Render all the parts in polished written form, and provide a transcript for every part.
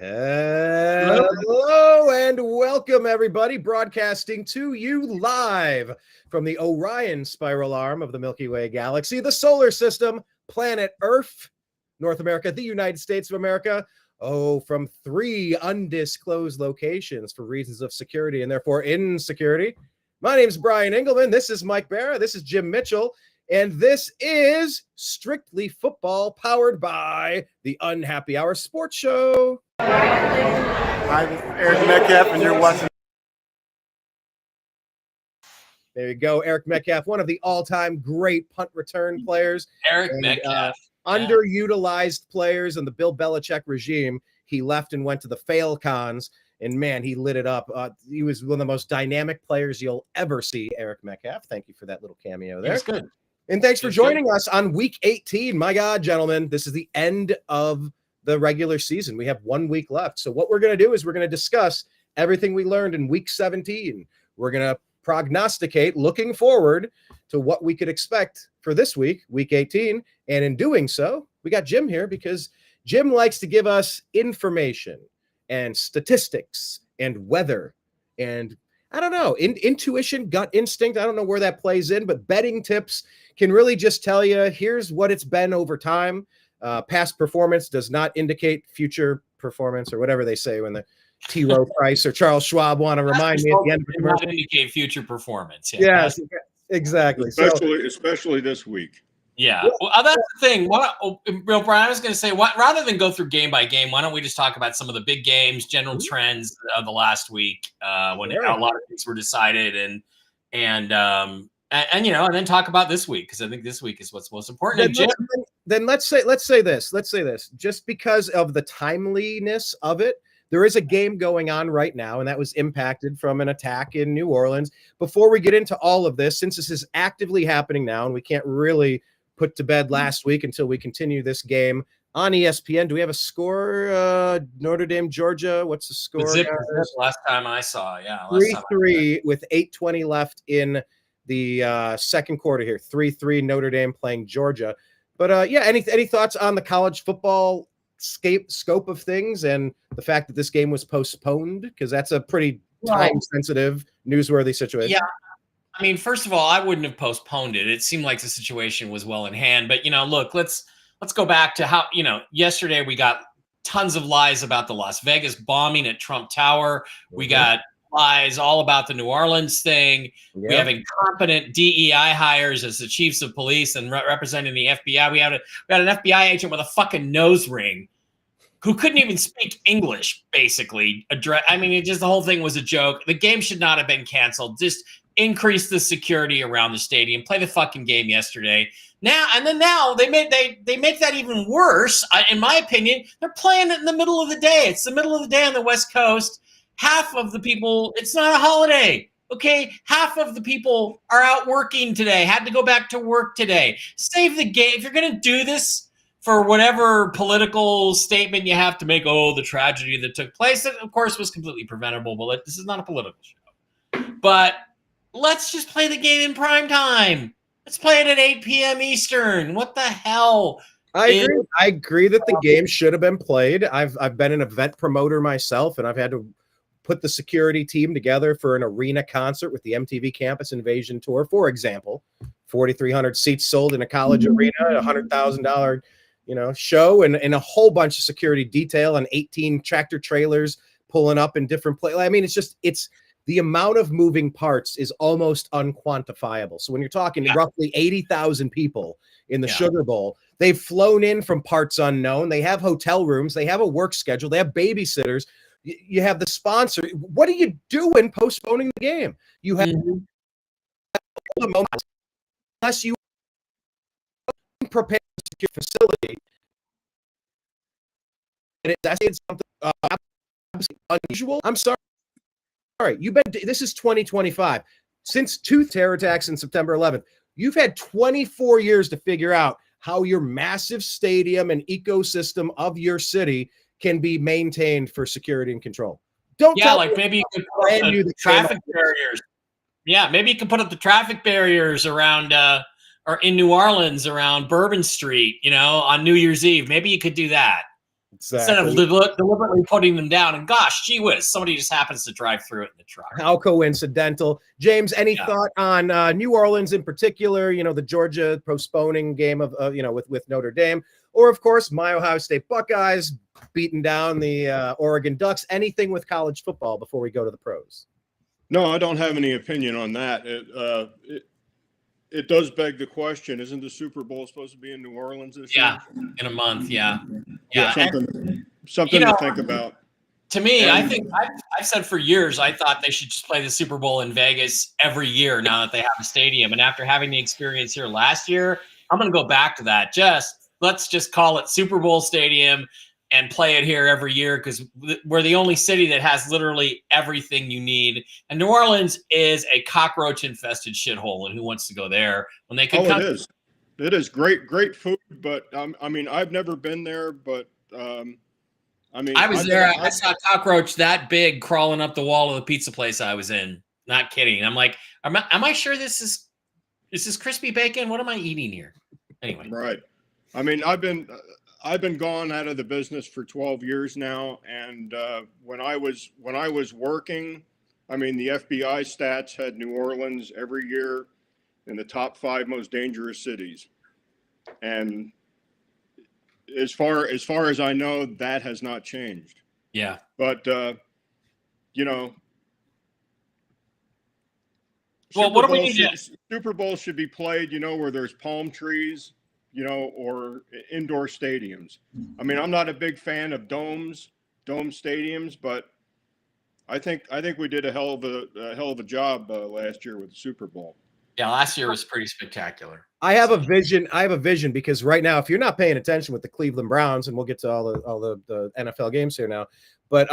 Hello and welcome, everybody, broadcasting to you live from the Orion spiral arm of the Milky Way galaxy, the solar system, planet Earth, North America, the United States of America. From 3 undisclosed locations for reasons of security and therefore insecurity. My name is Brian Engelman. This is Mike Bara. This is Jim Mitchell. And this is Strictly Football, powered by the Unhappy Hour Sports Show. Hi, this is Eric Metcalf, and you're watching. There you go, Eric Metcalf, one of the all-time great punt return players. Eric Metcalf. Underutilized players in the Bill Belichick regime. He left and went to the Falcons, and man, he lit it up. He was one of the most dynamic players you'll ever see, Eric Metcalf. Thank you for that little cameo there. That's good. And thanks for joining us on week 18. My God, gentlemen, this is the end of the regular season. We have 1 week left. So what we're going to do is we're going to discuss everything we learned in week 17. We're going to prognosticate, looking forward to what we could expect for this week, week 18. And in doing so, we got Jim here because Jim likes to give us information and statistics and weather and I don't know, intuition, gut instinct. I don't know where that plays in, but betting tips can really just tell you, here's what it's been over time. Past performance does not indicate future performance or whatever they say when the T. Rowe Price or Charles Schwab want to remind me at the end of the commercial. Indicate future performance. Yeah. Yes, exactly. Especially this week. Yeah. Well, that's the thing. Brian, I was going to say, rather than go through game by game, why don't we just talk about some of the big games, general trends of the last week when a lot of things were decided, and then talk about this week because I think this week is what's most important. Then let's say this. Just because of the timeliness of it, there is a game going on right now, and that was impacted from an attack in New Orleans. Before we get into all of this, since this is actively happening now, and we can't really put to bed last week until we continue this game on ESPN. Do we have a score? Notre Dame, Georgia. What's the score? Last time I saw, 3-3 with 8:20 left in the second quarter here. 3-3 Notre Dame playing Georgia. But any thoughts on the college football scope of things and the fact that this game was postponed? Because that's a pretty time-sensitive, newsworthy situation. Yeah. I mean, first of all, I wouldn't have postponed it. It seemed like the situation was well in hand. But, look, let's go back to how, yesterday we got tons of lies about the Las Vegas bombing at Trump Tower. We got lies all about the New Orleans thing. Yeah. We have incompetent DEI hires as the chiefs of police and representing the FBI. We had an FBI agent with a fucking nose ring who couldn't even speak English, basically. The whole thing was a joke. The game should not have been canceled. Just increase the security around the stadium, play the fucking game yesterday. Now they make that even worse. In my opinion, they're playing it in the middle of the day. It's the middle of the day on the West Coast. Half of the people, it's not a holiday. Okay, half of the people are out working today, had to go back to work today. Save the game. If you're going to do this for whatever political statement you have to make, the tragedy that took place, that of course was completely preventable, but this is not a political show. But let's just play the game in prime time. Let's play it at 8 p.m. Eastern. What the hell? I agree that the game should have been played. I've been an event promoter myself, and I've had to put the security team together for an arena concert with the MTV Campus Invasion Tour, for example. 4,300 seats sold in a college arena, $100,000 show, and a whole bunch of security detail and 18 tractor trailers pulling up in different places. I mean, it's the amount of moving parts is almost unquantifiable. So when you're talking roughly 80,000 people in the Sugar Bowl, they've flown in from parts unknown. They have hotel rooms. They have a work schedule. They have babysitters. You have the sponsor. What are you doing postponing the game? You have unless you prepare a secure facility. And it's something unusual. I'm sorry. All right, this is 2025. Since 2 terror attacks in September 11th, you've had 24 years to figure out how your massive stadium and ecosystem of your city can be maintained for security and control. Maybe you could put up the traffic barriers. Yeah, maybe you could put up the traffic barriers around or in New Orleans around Bourbon Street, on New Year's Eve. Maybe you could do that. instead of Exactly. deliberately putting them down. And gosh, gee whiz, somebody just happens to drive through it in the truck. How coincidental. James, any Yeah. thought on New Orleans in particular, the Georgia postponing game of, with Notre Dame, or of course, my Ohio State Buckeyes beating down the Oregon Ducks, anything with college football before we go to the pros? No, I don't have any opinion on that. It does beg the question: isn't the Super Bowl supposed to be in New Orleans this year? Yeah, in a month. Yeah. Something to think about. To me, I think I've said for years I thought they should just play the Super Bowl in Vegas every year now that they have a stadium. And after having the experience here last year, I'm going to go back to that. Let's just call it Super Bowl Stadium and play it here every year, because we're the only city that has literally everything you need. And New Orleans is a cockroach-infested shithole, and who wants to go there when they could come? It is. It is great food, but I mean, I've never been there, but I was there. I saw a cockroach that big crawling up the wall of the pizza place I was in. Not kidding. I'm like, am I sure this is crispy bacon? What am I eating here? Anyway, right. I mean, I've been gone out of the business for 12 years now, and when I was working, I mean, the FBI stats had New Orleans every year in the top 5 most dangerous cities, and as far as I know, that has not changed. Yeah, but what do we need? Super Bowl should be played, where there's palm trees, or indoor stadiums. I mean, I'm not a big fan of dome stadiums, but I think we did a hell of a job last year with the Super Bowl. Yeah, last year was pretty spectacular. I have a vision because right now, if you're not paying attention with the Cleveland Browns, and we'll get to all the NFL games here now, but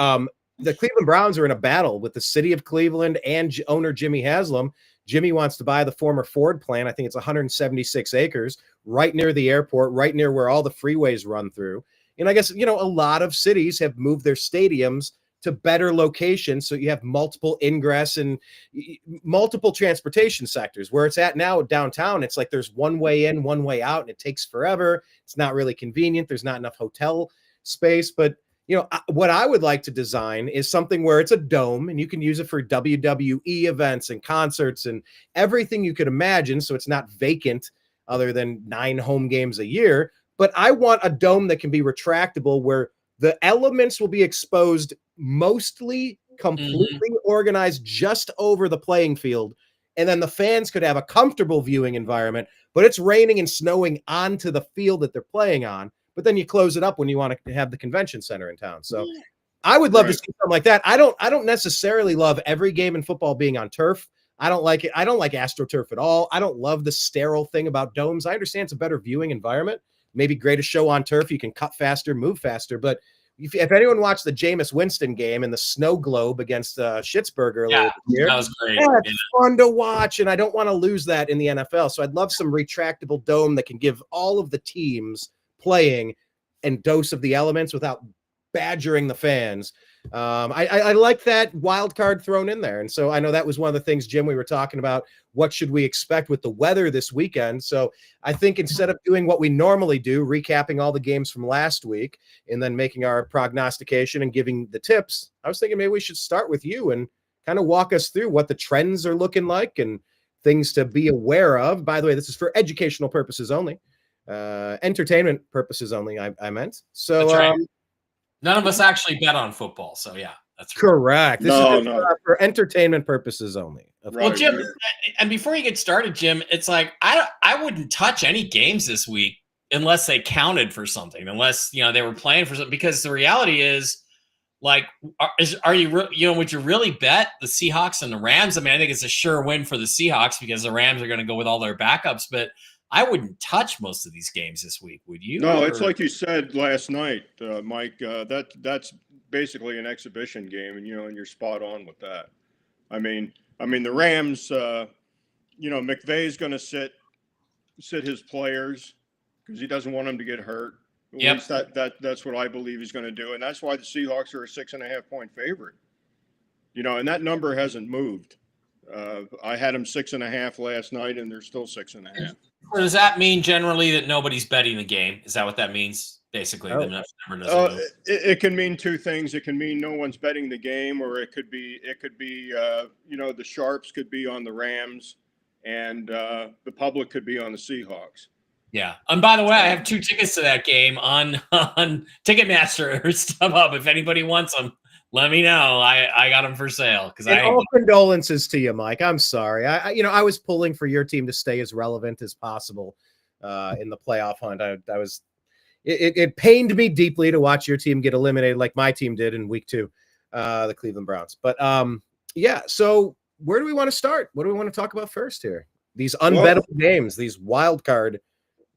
the Cleveland Browns are in a battle with the city of Cleveland and owner Jimmy Haslam. Jimmy wants to buy the former Ford plant. I think it's 176 acres right near the airport, right near where all the freeways run through. And I guess, a lot of cities have moved their stadiums to better locations, so you have multiple ingress and multiple transportation sectors. Where it's at now downtown, it's like there's one way in, one way out, and it takes forever. It's not really convenient. There's not enough hotel space. But what I would like to design is something where it's a dome and you can use it for WWE events and concerts and everything you could imagine, so it's not vacant other than 9 home games a year. But I want a dome that can be retractable, where the elements will be exposed mostly completely organized just over the playing field. And then the fans could have a comfortable viewing environment, but it's raining and snowing onto the field that they're playing on. But then you close it up when you want to have the convention center in town. So I would love to see something like that. I don't necessarily love every game in football being on turf. I don't like it. I don't like AstroTurf at all. I don't love the sterile thing about domes. I understand it's a better viewing environment. Maybe great a show on turf. You can cut faster, move faster. But if anyone watched the Jameis Winston game in the snow globe against Schittsburg earlier this year, that was great. Yeah, it's fun to watch, and I don't want to lose that in the NFL. So I'd love some retractable dome that can give all of the teams playing and dose of the elements without badgering the fans. I like that wild card thrown in there. And so I know that was one of the things, Jim, we were talking about. What should we expect with the weather this weekend? So I think instead of doing what we normally do, recapping all the games from last week and then making our prognostication and giving the tips, I was thinking maybe we should start with you and kind of walk us through what the trends are looking like and things to be aware of. By the way, this is for educational purposes only, entertainment purposes only, I meant. So that's right. None of us actually bet on football, so yeah, that's right. Correct. This is for entertainment purposes only. Well, Jim, and before you get started, Jim, it's like I wouldn't touch any games this week unless they counted for something, unless they were playing for something. Because the reality is, like, are you would you really bet the Seahawks and the Rams? I mean, I think it's a sure win for the Seahawks because the Rams are going to go with all their backups, but I wouldn't touch most of these games this week, would you? No, it's like you said last night, Mike. That's basically an exhibition game, and you're spot on with that. I mean, the Rams. McVay's going to sit his players because he doesn't want them to get hurt. At least that's what I believe he's going to do, and that's why the Seahawks are a 6.5-point favorite. And that number hasn't moved. I had them 6.5 last night, and they're still 6.5. So does that mean generally that nobody's betting the game? Is that what that means? Basically, Oh. the number doesn't move. It can mean two things. It can mean no one's betting the game, or it could be the sharps could be on the Rams, and the public could be on the Seahawks. Yeah. And by the way, I have 2 tickets to that game on Ticketmaster or StubHub. If anybody wants them, let me know. I got them for sale all condolences to you, Mike. I'm sorry. I was pulling for your team to stay as relevant as possible in the playoff hunt. It pained me deeply to watch your team get eliminated like my team did in week 2, the Cleveland Browns. But yeah, so where do we want to start? What do we want to talk about first here? These unbettable games, these wild card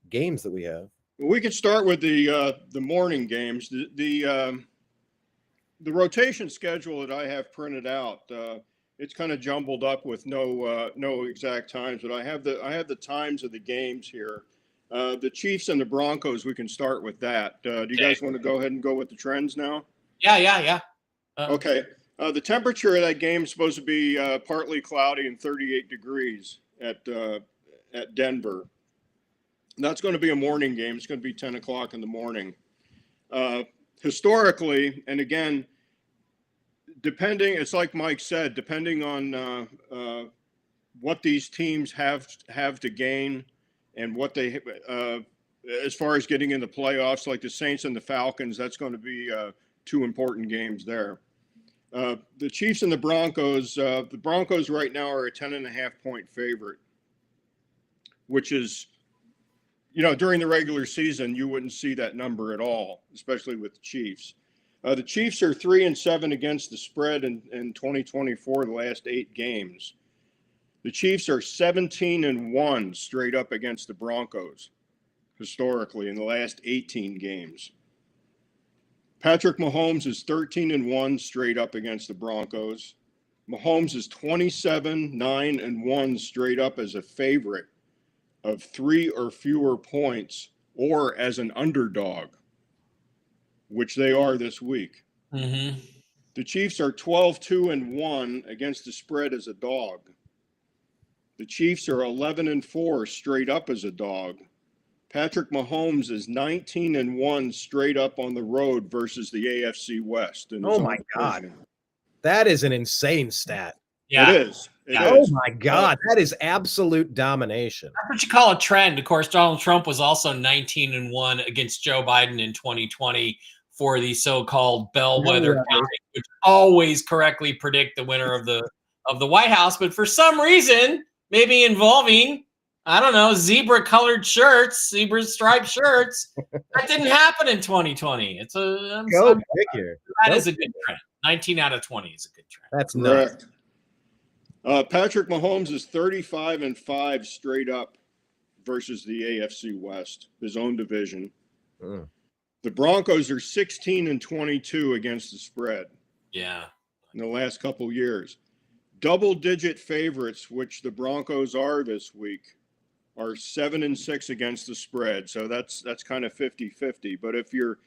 games that we have. We could start with the morning games. The rotation schedule that I have printed out, it's kind of jumbled up with no exact times, but I have the times of the games here. The Chiefs and the Broncos, we can start with that. Do you guys want to go ahead and go with the trends now? Yeah. Okay. The temperature of that game is supposed to be partly cloudy and 38 degrees at Denver. That's going to be a morning game. It's going to be 10 o'clock in the morning. Historically, and again, it's like Mike said, depending on what these teams have to gain and what they, as far as getting in the playoffs, like the Saints and the Falcons, that's going to be 2 important games there. The Chiefs and the Broncos right now are a 10.5-point favorite, which is, during the regular season, you wouldn't see that number at all, especially with the Chiefs. The Chiefs are 3-7 against the spread in 2024, the last 8 games. The Chiefs are 17-1 straight up against the Broncos, historically, in the last 18 games. Patrick Mahomes is 13-1 straight up against the Broncos. Mahomes is 27-9-1 straight up as a favorite of 3 or fewer points, or as an underdog, which they are this week. Mm-hmm. The Chiefs are 12-2-1 against the spread as a dog. The Chiefs are 11-4 straight up as a dog. Patrick Mahomes is 19-1 straight up on the road versus the AFC West. Oh my God. That is an insane stat. Yeah. It is. Oh my God. That is absolute domination. That's what you call a trend. Of course, Donald Trump was also 19-1 against Joe Biden in 2020 for the so-called bellwether county, which always correctly predict the winner of the White House. But for some reason, maybe involving, I don't know, zebra-colored shirts, zebra-striped shirts, that didn't happen in 2020. It's a figure. That is a good trend. 19 out of 20 is a good trend. That's correct. Patrick Mahomes is 35-5 straight up versus the AFC West, his own division. The Broncos are 16-22 against the spread. Yeah. In the last couple years. Double-digit favorites, which the Broncos are this week, are 7-6 against the spread. So that's kind of 50-50. But if you're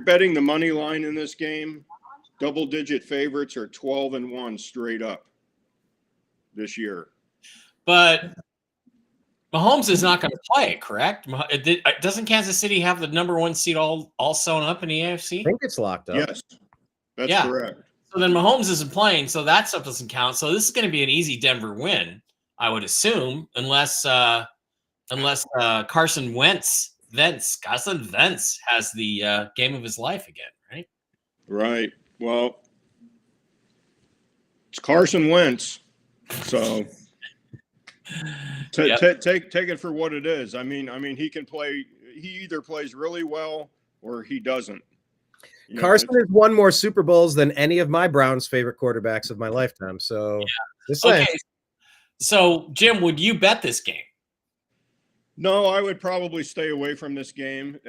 betting the money line in this game, double-digit favorites are 12-1 straight up this year. But Mahomes is not going to play, correct? Doesn't Kansas City have the number 1 seed all sewn up in the AFC? I think it's locked up. Yes, that's correct. So then Mahomes isn't playing, so that stuff doesn't count. So this is going to be an easy Denver win, I would assume, unless Carson Wentz has the game of his life again, right? Right. Well, it's Carson Wentz. So take it for what it is. I mean, he can play. He either plays really well or he doesn't. Carson has won more Super Bowls than any of my Browns' favorite quarterbacks of my lifetime. So, okay. So, Jim, would you bet this game? No, I would probably stay away from this game,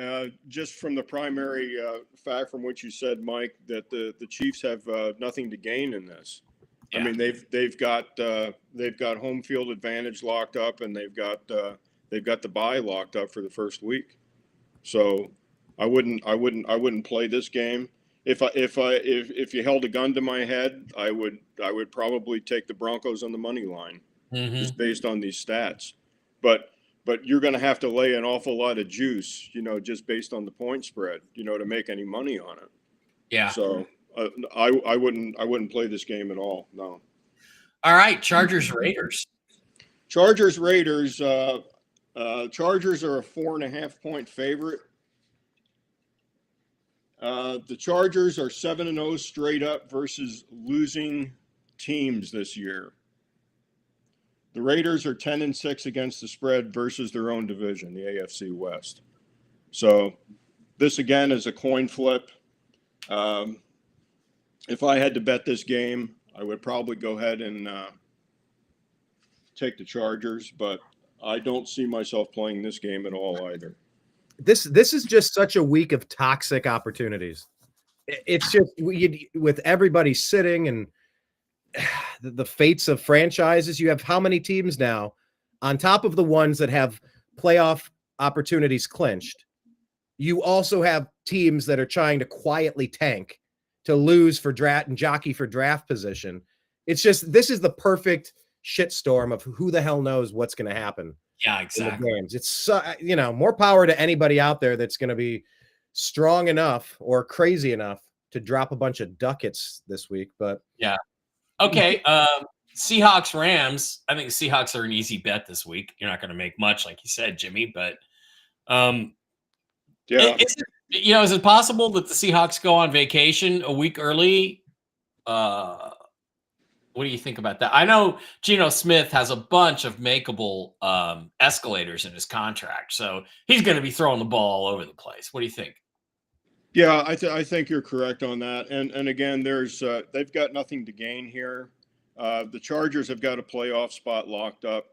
just from the primary fact from which you said, Mike, that the Chiefs have nothing to gain in this. Yeah. I mean, they've got home field advantage locked up, and they've got the bye locked up for the first week. So I wouldn't play this game. If you held a gun to my head, I would probably take the Broncos on the money line, just based on these stats. But but you're going to have to lay an awful lot of juice, just based on the point spread, to make any money on it. Yeah. So I wouldn't play this game at all. No. All right. Chargers Raiders. Chargers Raiders. Chargers are a 4.5-point favorite. The Chargers are 7-0 straight up versus losing teams this year. The Raiders are 10-6 against the spread versus their own division, the AFC West. So this again is a coin flip. If I had to bet this game, I would probably go ahead and take the Chargers, but I don't see myself playing this game at all either. This is just such a week of toxic opportunities. It's just with everybody sitting and the fates of franchises. You have how many teams now on top of the ones that have playoff opportunities clinched? You also have teams that are trying to quietly tank to lose for draft and jockey for draft position. It's just, this is the perfect shitstorm of who the hell knows what's going to happen. Yeah, exactly. Games. It's more power to anybody out there that's going to be strong enough or crazy enough to drop a bunch of ducats this week. But yeah, okay. Seahawks Rams. I think the Seahawks are an easy bet this week. You're not going to make much, like you said, Jimmy. But yeah, is it possible that the Seahawks go on vacation a week early? What do you think about that? I know Geno Smith has a bunch of makeable escalators in his contract, so he's going to be throwing the ball all over the place. What do you think? Yeah, I think you're correct on that. And again, there's they've got nothing to gain here. The Chargers have got a playoff spot locked up.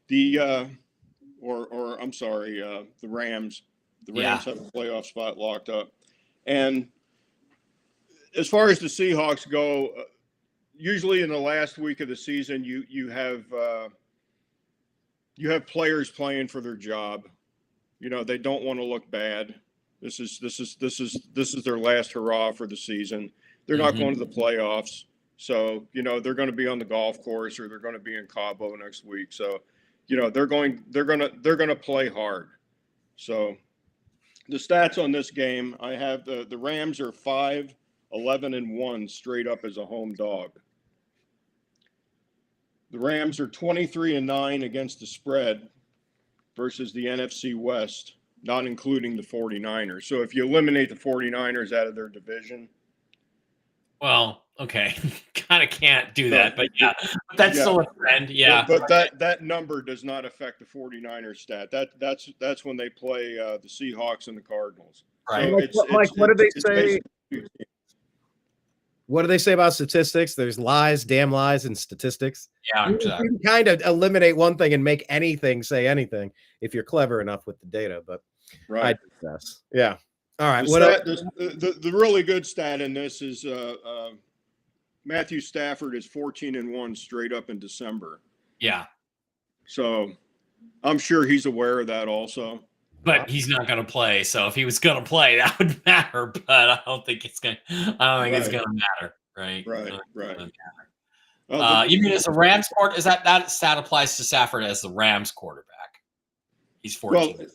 The Rams. The Rams have a playoff spot locked up. And as far as the Seahawks go, usually in the last week of the season, you have players playing for their job. They don't want to look bad. This is their last hurrah for the season. They're not going to the playoffs, so they're going to be on the golf course or they're going to be in Cabo next week. So they're going to play hard. So the stats on this game, I have the Rams are 5-11-1 straight up as a home dog. The Rams are 23-9 against the spread versus the NFC West, not including the 49ers. So if you eliminate the 49ers out of their division. Well, okay. Kind of can't do that, but that's still a trend. Yeah. But that number does not affect the 49ers stat. That's when they play the Seahawks and the Cardinals. Right. So Mike, what do they say? What do they say about statistics? There's lies, damn lies, and statistics. Yeah, exactly. You can kind of eliminate one thing and make anything say anything if you're clever enough with the data. But right, yeah. All right. The really good stat in this is Matthew Stafford is 14-1 straight up in December. Yeah. So I'm sure he's aware of that also. But he's not going to play. So if he was going to play, that would matter. But I don't think it's going. It's going to matter. Right. Right. You mean as a Rams quarterback? Is that stat applies to Stafford as the Rams quarterback? He's 14. Well,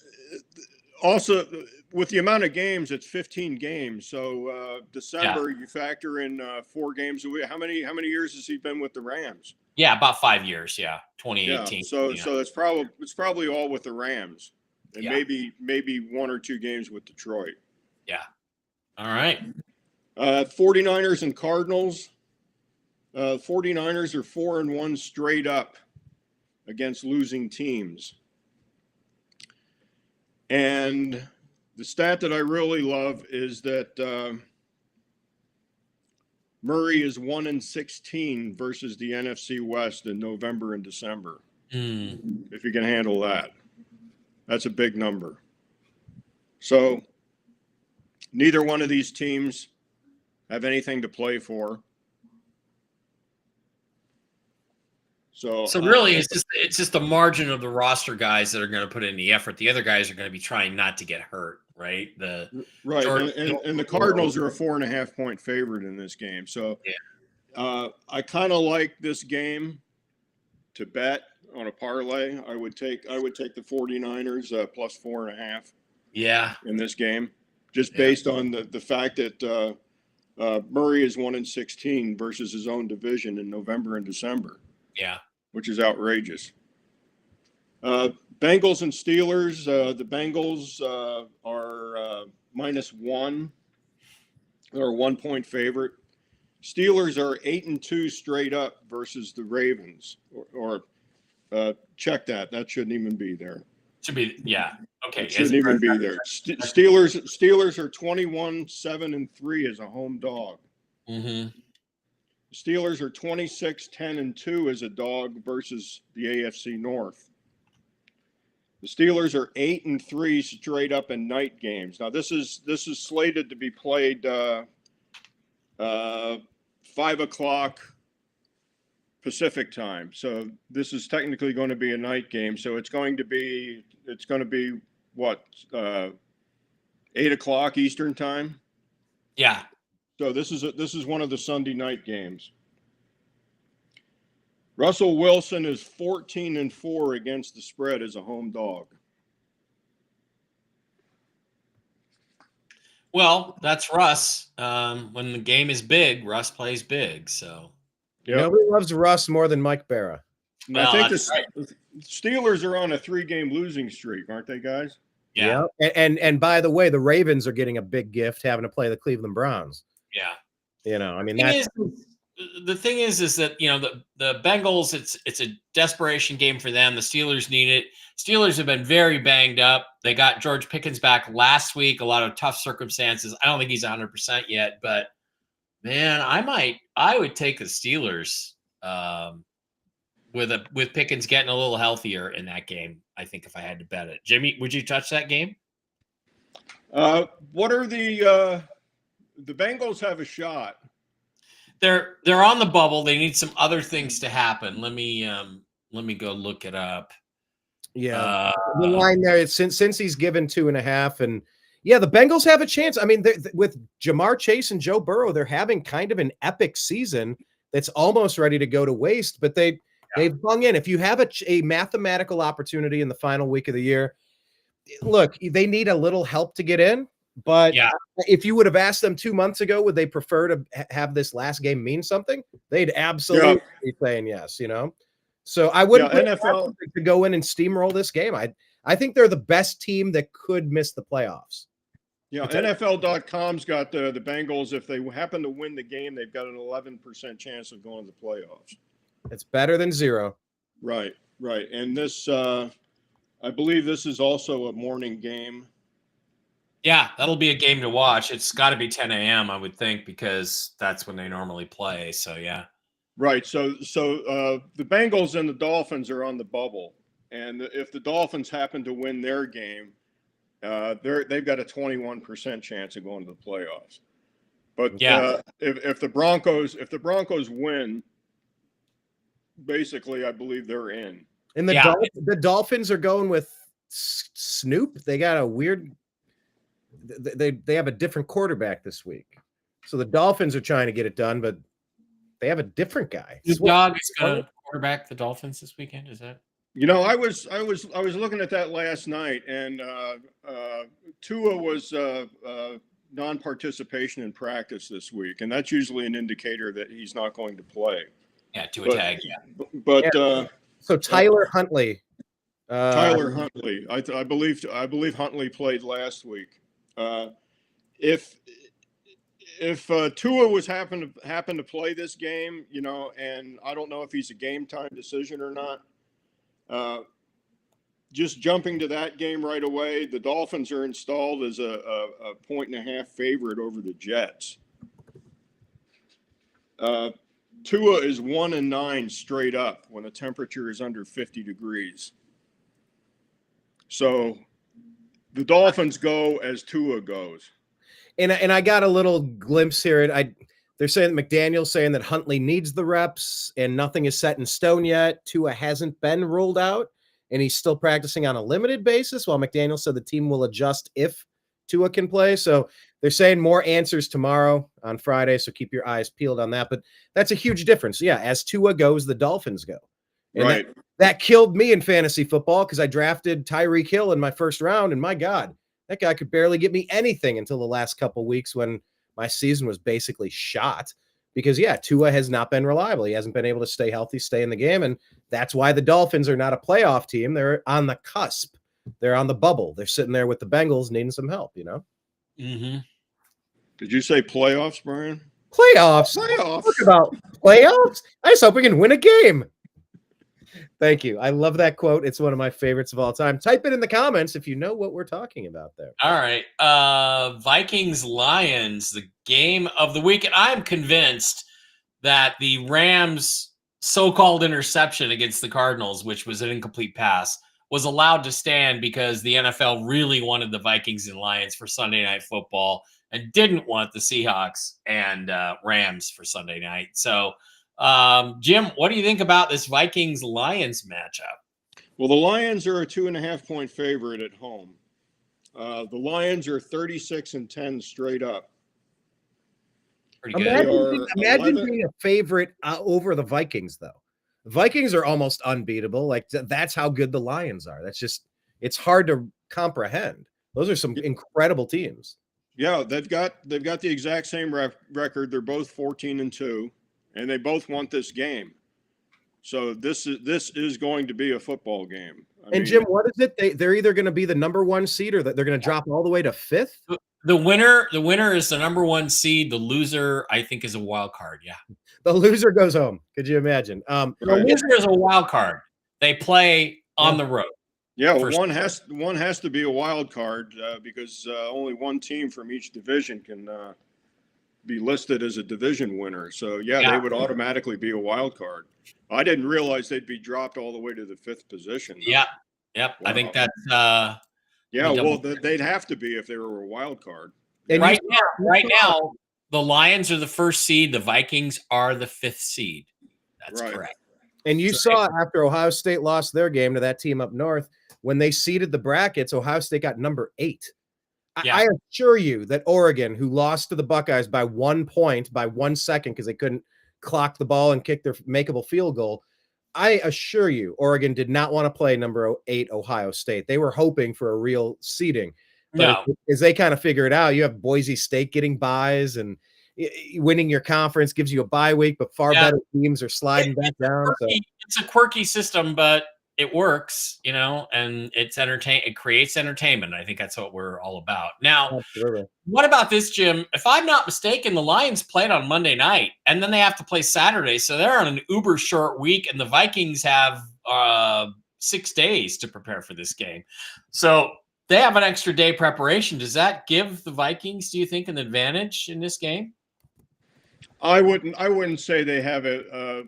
also with the amount of games, it's 15 games. So December, you factor in 4 games a week. How many years has he been with the Rams? Yeah, about 5 years. Yeah, 2018. Yeah, so it's probably all with the Rams. And maybe 1 or 2 games with Detroit. Yeah. All right. 49ers and Cardinals. 49ers are 4-1 straight up against losing teams. And the stat that I really love is that Murray is 1-16 versus the NFC West in November and December. If you can handle that. That's a big number. So neither one of these teams have anything to play for. So really, it's just the margin of the roster guys that are going to put in the effort. The other guys are going to be trying not to get hurt, right? And the Cardinals are a 4.5-point favorite in this game. So I kind of like this game to bet. on a parlay, I would take the 49ers plus 4.5 Yeah. in this game, just based on the fact that Murray is 1-16 versus his own division in November and December. Yeah. Which is outrageous. Bengals and Steelers. The Bengals are -1. They're a 1-point favorite. Steelers are 8-2 straight up versus the Ravens. Or check that. That shouldn't even be there. Should be, yeah. Okay. It shouldn't even be there. Steelers are 21-7-3 as a home dog. Mm-hmm. Steelers are 26-10-2 as a dog versus the AFC North. The Steelers are 8-3 straight up in night games. Now this is slated to be played 5:00 Pacific time. So this is technically going to be a night game. So it's going to be what 8:00 Eastern time. Yeah. So this is one of the Sunday night games. Russell Wilson is 14-4 against the spread as a home dog. Well, that's Russ. When the game is big, Russ plays big. So nobody loves Russ more than Mike Bara. Well, I think the Steelers are on a 3-game losing streak, aren't they, guys? Yeah. And by the way, the Ravens are getting a big gift having to play the Cleveland Browns. Yeah. You know, I mean, the thing is that, you know, the Bengals, it's a desperation game for them. The Steelers need it. Steelers have been very banged up. They got George Pickens back last week, a lot of tough circumstances. I don't think he's 100% yet, but man, I would take the Steelers with Pickens getting a little healthier in that game. I think if I had to bet it. Jimmy, would you touch that game? What are the Bengals have a shot? They're on the bubble. They need some other things to happen. Let me go look it up. Yeah, the line there is since he's given 2.5, and yeah, the Bengals have a chance. I mean, with Jamar Chase and Joe Burrow, they're having kind of an epic season that's almost ready to go to waste. But they've hung in. If you have a mathematical opportunity in the final week of the year, look, they need a little help to get in. But if you would have asked them 2 months ago, would they prefer to have this last game mean something? They'd absolutely be saying yes, you know? So I wouldn't NFL to go in and steamroll this game. I think they're the best team that could miss the playoffs. Yeah, NFL.com's got the Bengals. If they happen to win the game, they've got an 11% chance of going to the playoffs. It's better than 0. Right. And this, I believe this is also a morning game. Yeah, that'll be a game to watch. It's got to be 10 a.m., I would think, because that's when they normally play. So, yeah. Right. So the Bengals and the Dolphins are on the bubble. And if the Dolphins happen to win their game, they've got a 21% chance of going to the playoffs. But if the Broncos win, basically, I believe they're in. And the Dolphins are going with Snoop. They got a weird. They have a different quarterback this week, so the Dolphins are trying to get it done, but they have a different guy. The dog is going to quarterback the Dolphins this weekend. Is that? You know, I was looking at that last night, and Tua was non-participation in practice this week, and that's usually an indicator that he's not going to play. Yeah, Tua tag. So Tyler Huntley. Tyler Huntley. I believe Huntley played last week. If Tua was happen to play this game, you know, and I don't know if he's a game time decision or not. Just jumping to that game right away, the Dolphins are installed as a 1.5 favorite over the Jets. Tua is 1-9 straight up when the temperature is under 50 degrees. So the Dolphins go as Tua goes. And I got a little glimpse here. They're saying McDaniel's saying that Huntley needs the reps and nothing is set in stone yet. Tua hasn't been ruled out and he's still practicing on a limited basis, while McDaniel said the team will adjust if Tua can play. So they're saying more answers tomorrow on Friday. So keep your eyes peeled on that. But that's a huge difference. Yeah. As Tua goes, the Dolphins go. And right. That killed me in fantasy football because I drafted Tyreek Hill in my first round, and my God, that guy could barely get me anything until the last couple weeks when my season was basically shot. Because, yeah, Tua has not been reliable. He hasn't been able to stay healthy, stay in the game, and that's why the Dolphins are not a playoff team. They're on the cusp. They're on the bubble. They're sitting there with the Bengals needing some help, you know? Mm-hmm. Did you say playoffs, Brian? Playoffs? Playoffs. Talk about playoffs? I just hope we can win a game. Thank you. I love that quote. It's one of my favorites of all time. Type it in the comments if you know what we're talking about there. All right. Vikings-Lions, the game of the week. And I'm convinced that the Rams' so-called interception against the Cardinals, which was an incomplete pass, was allowed to stand because the NFL really wanted the Vikings and Lions for Sunday Night Football and didn't want the Seahawks and Rams for Sunday night. So, Jim, what do you think about this Vikings-Lions matchup? Well, the Lions are a 2.5-point favorite at home. The Lions are 36-10 straight up. Pretty good. Imagine being a favorite over the Vikings, though. The Vikings are almost unbeatable. Like, that's how good the Lions are. It's hard to comprehend. Those are some incredible teams. Yeah, they've got the exact same record. They're both 14-2, and they both want this game. So this is going to be a football game. I mean, Jim, what is it? They're either going to be the number 1 seed or that they're going to drop all the way to 5th. The winner is the number 1 seed. The loser, I think, is a wild card. Yeah, the loser goes home. Could you imagine? The loser is a wild card. They play on the road. Yeah, well, one has to be a wild card because only one team from each division can be listed as a division winner. So they would automatically be a wild card. I didn't realize they'd be dropped all the way to the 5th position. Yeah, yep. Wow. I think that's they'd have to be if they were a wild card. And right now, the Lions are the 1st seed. The Vikings are the 5th seed. That's correct. And you saw after Ohio State lost their game to that team up north, when they seeded the brackets, Ohio State got number 8. Yeah. I assure you that Oregon, who lost to the Buckeyes by 1 point, by 1 second, because they couldn't clock the ball and kick their makeable field goal, I assure you Oregon did not want to play number 8 Ohio State. They were hoping for a real seeding. But as they kind of figure it out, you have Boise State getting buys, and winning your conference gives you a bye week, but far better teams are sliding back down. It's a quirky system, but it works, and it creates entertainment. I think that's what we're all about. Now, What about this, Jim? If I'm not mistaken, the Lions played on Monday night, and then they have to play Saturday, so they're on an uber short week, and the Vikings have 6 days to prepare for this game. So they have an extra day preparation. Does that give the Vikings, do you think, an advantage in this game? I wouldn't say they have a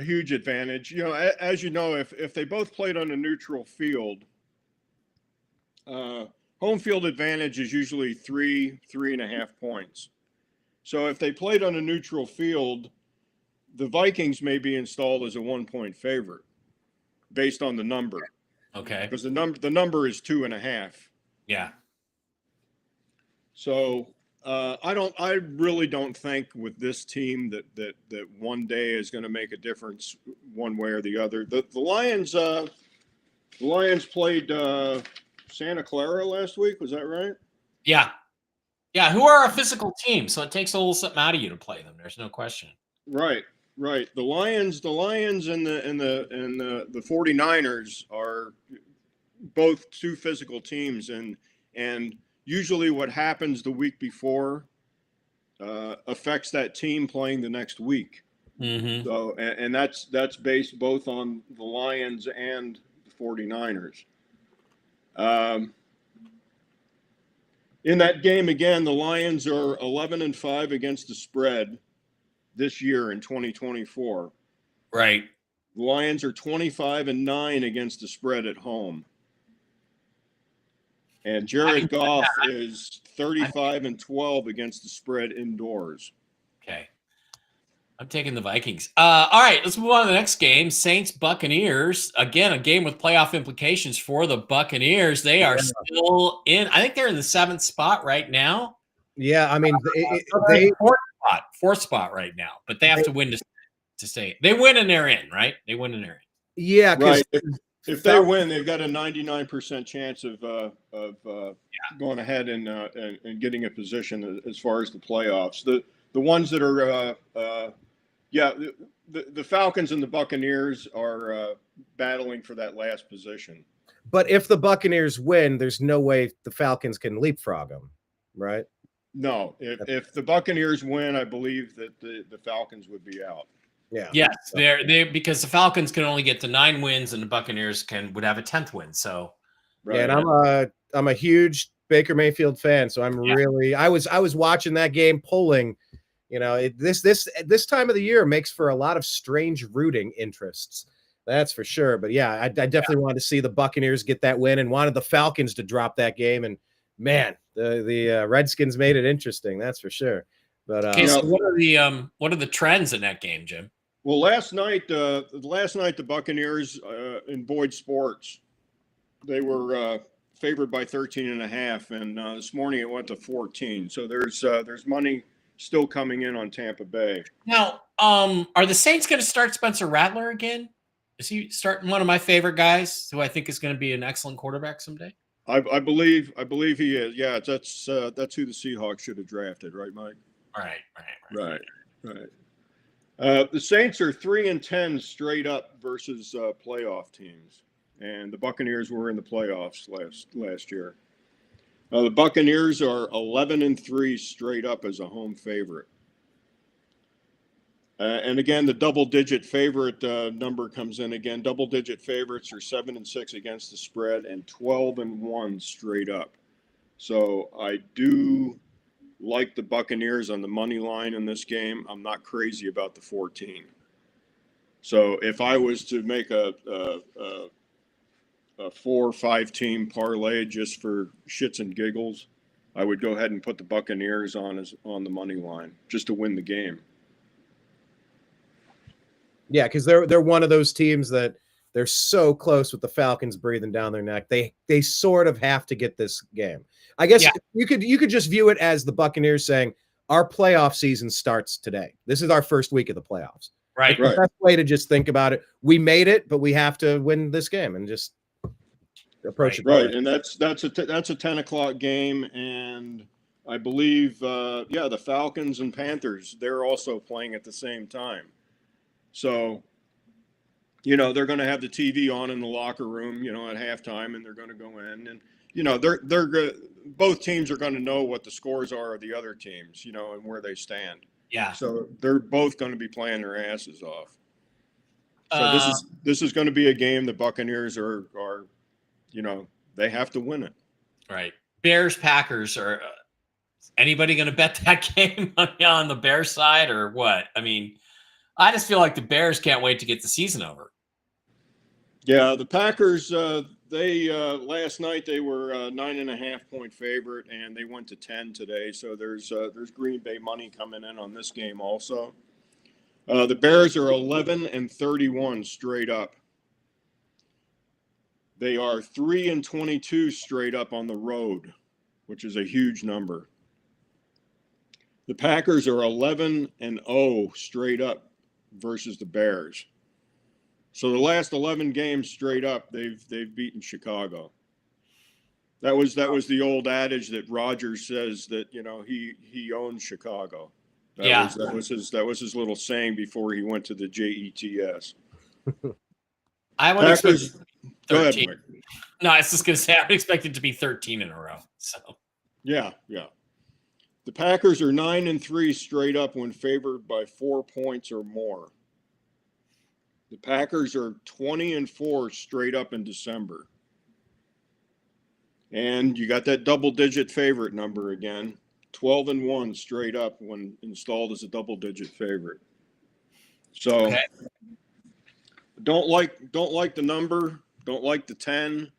huge advantage. As you know, if they both played on a neutral field, home field advantage is usually 3.5 points. So if they played on a neutral field, the Vikings may be installed as a 1-point favorite based on the number. Okay. Because the number is 2.5. Yeah. So I really don't think with this team that one day is going to make a difference one way or the other. The Lions played Santa Clara last week. Was that right? Yeah. Yeah. Who are a physical team, so it takes a little something out of you to play them. There's no question. Right. The Lions and the 49ers are both 2 physical teams, and usually what happens the week before affects that team playing the next week. Mm-hmm. So, and that's based both on the Lions and the 49ers. In that game, again, the Lions are 11-5 against the spread this year in 2024. Right. The Lions are 25-9 against the spread at home. And Jared Goff is 35-12 against the spread indoors. Okay. I'm taking the Vikings. All right, let's move on to the next game. Saints Buccaneers. Again, a game with playoff implications for the Buccaneers. They are still in. I think they're in the 7th spot right now. Yeah, I mean, fourth spot right now, but they have to win to stay. They win and they're in, right? They win and they're in. Yeah, because Right. If they win, they've got a 99% chance of going ahead and getting a position as far as the playoffs. The ones that are the Falcons and the Buccaneers are battling for that last position. but if the Buccaneers win, there's no way the Falcons can leapfrog them, right? No, if the Buccaneers win, I believe that the Falcons would be out. Yeah. Yes, they because the Falcons can only get to 9 wins and the Buccaneers would have a 10th win. So Right. Yeah, and I'm a huge Baker Mayfield fan, so I'm really I was watching that game polling. You know, this time of the year makes for a lot of strange rooting interests. That's for sure. But yeah, I definitely wanted to see the Buccaneers get that win and wanted the Falcons to drop that game. And man, the Redskins made it interesting. That's for sure. But okay, so what are the trends in that game, Jim? Well, last night the Buccaneers in Boyd Sports, they were favored by 13.5, and this morning it went to 14. So there's money still coming in on Tampa Bay. Now, are the Saints going to start Spencer Rattler again? Is he starting one of my favorite guys who I think is going to be an excellent quarterback someday? I believe he is. Yeah, that's who the Seahawks should have drafted, right, Mike? Right. The Saints are 3-10 straight up versus playoff teams, and the Buccaneers were in the playoffs last year. The Buccaneers are 11-3 straight up as a home favorite. And again, the double-digit favorite number comes in again. Double-digit favorites are 7-6 against the spread and 12-1 straight up. So I do like the Buccaneers on the money line in this game. I'm not crazy about the 14. So if I was to make a 4 or 5 team parlay just for shits and giggles, I would go ahead and put the Buccaneers on the money line just to win the game. Yeah, because they're one of those teams that they're so close with the Falcons breathing down their neck. They sort of have to get this game. I guess you could just view it as the Buccaneers saying our playoff season starts today. This is our first week of the playoffs. Right. It's the best way to just think about it. We made it, but we have to win this game and just approach it. Right, and that's a 10:00 game, and I believe the Falcons and Panthers, they're also playing at the same time. So, they're going to have the TV on in the locker room, at halftime, and they're going to go in, and they're both teams are going to know what the scores are of the other teams, and where they stand. Yeah. So they're both going to be playing their asses off. So this is going to be a game the Buccaneers are they have to win it. Right. Bears Packers are anybody going to bet that game on the Bears side or what? I mean, I just feel like the Bears can't wait to get the season over. Yeah, the Packers, they last night they were 9.5 point favorite, and they went to 10 today. So there's Green Bay money coming in on this game also. The Bears are 11-31 straight up. They are 3-22 straight up on the road, which is a huge number. The Packers are 11-0 straight up versus the Bears. So the last 11 games straight up, they've beaten Chicago. That was the old adage that Rodgers says that he owns Chicago. That was his little saying before he went to the Jets. I would expect 13. Go ahead, Mike. No, I was just going to say I would expect it to be 13 in a row. So yeah. The Packers are 9-3 straight up when favored by 4 points or more. The Packers are 20-4 straight up in December. And you got that double-digit favorite number again, 12-1 straight up when installed as a double-digit favorite. So don't like the number, don't like the 10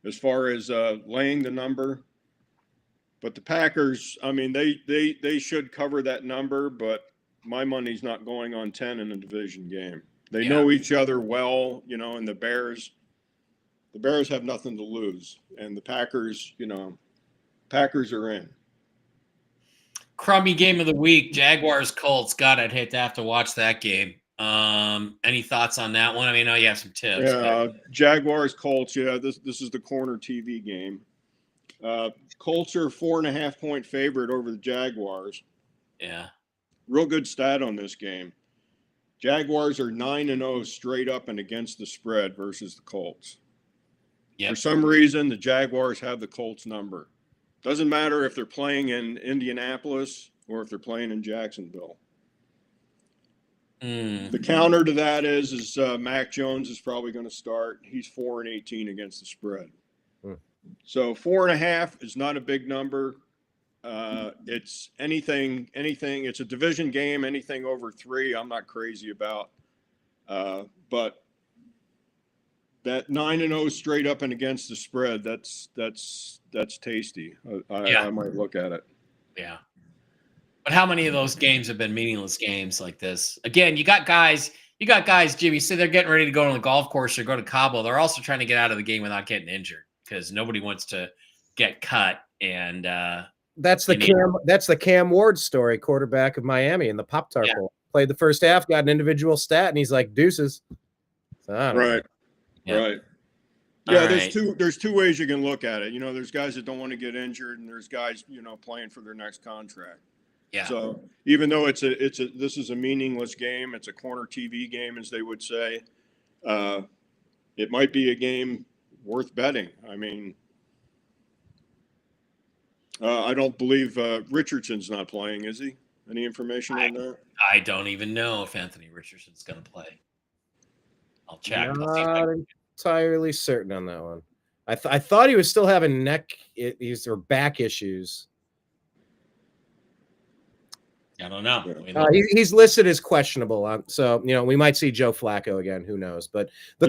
as far as laying the number. But the Packers, I mean, they should cover that number, but my money's not going on 10 in a division game. They know each other well, and the Bears have nothing to lose. And the Packers, Packers are in. Crummy game of the week, Jaguars Colts. God, I'd hate to have to watch that game. Any thoughts on that one? I mean, I know you have some tips. Yeah, Jaguars Colts. Yeah, this is the corner TV game. Colts are 4.5-point favorite over the Jaguars. Yeah. Real good stat on this game. Jaguars are 9-0 straight up and against the spread versus the Colts. Yep. For some reason, the Jaguars have the Colts number. Doesn't matter if they're playing in Indianapolis or if they're playing in Jacksonville. The counter to that is Mac Jones is probably going to start. He's 4-18 against the spread. So 4.5 is not a big number. It's anything. It's a division game. Anything over 3, I'm not crazy about. But that 9-0 straight up and against the spread, that's tasty. I might look at it. Yeah. But how many of those games have been meaningless games like this? Again, you got guys, Jimmy, say they're getting ready to go on the golf course or go to Cabo. They're also trying to get out of the game without getting injured because nobody wants to get cut. And that's the Cam Ward story, quarterback of Miami in the Pop-Tart Bowl. Played the first half, got an individual stat, and he's like, deuces. So, right. Yeah, there's two ways you can look at it. There's guys that don't want to get injured, and there's guys, playing for their next contract. Yeah. So even though this is a meaningless game, it's a corner TV game, as they would say. It might be a game worth betting. I mean, I don't believe Richardson's not playing, is he? Any information on that? I don't even know if Anthony Richardson's going to play. I'll check. Not entirely certain on that one. I thought he was still having or back issues. I don't know. He's listed as questionable. So, we might see Joe Flacco again. Who knows? But the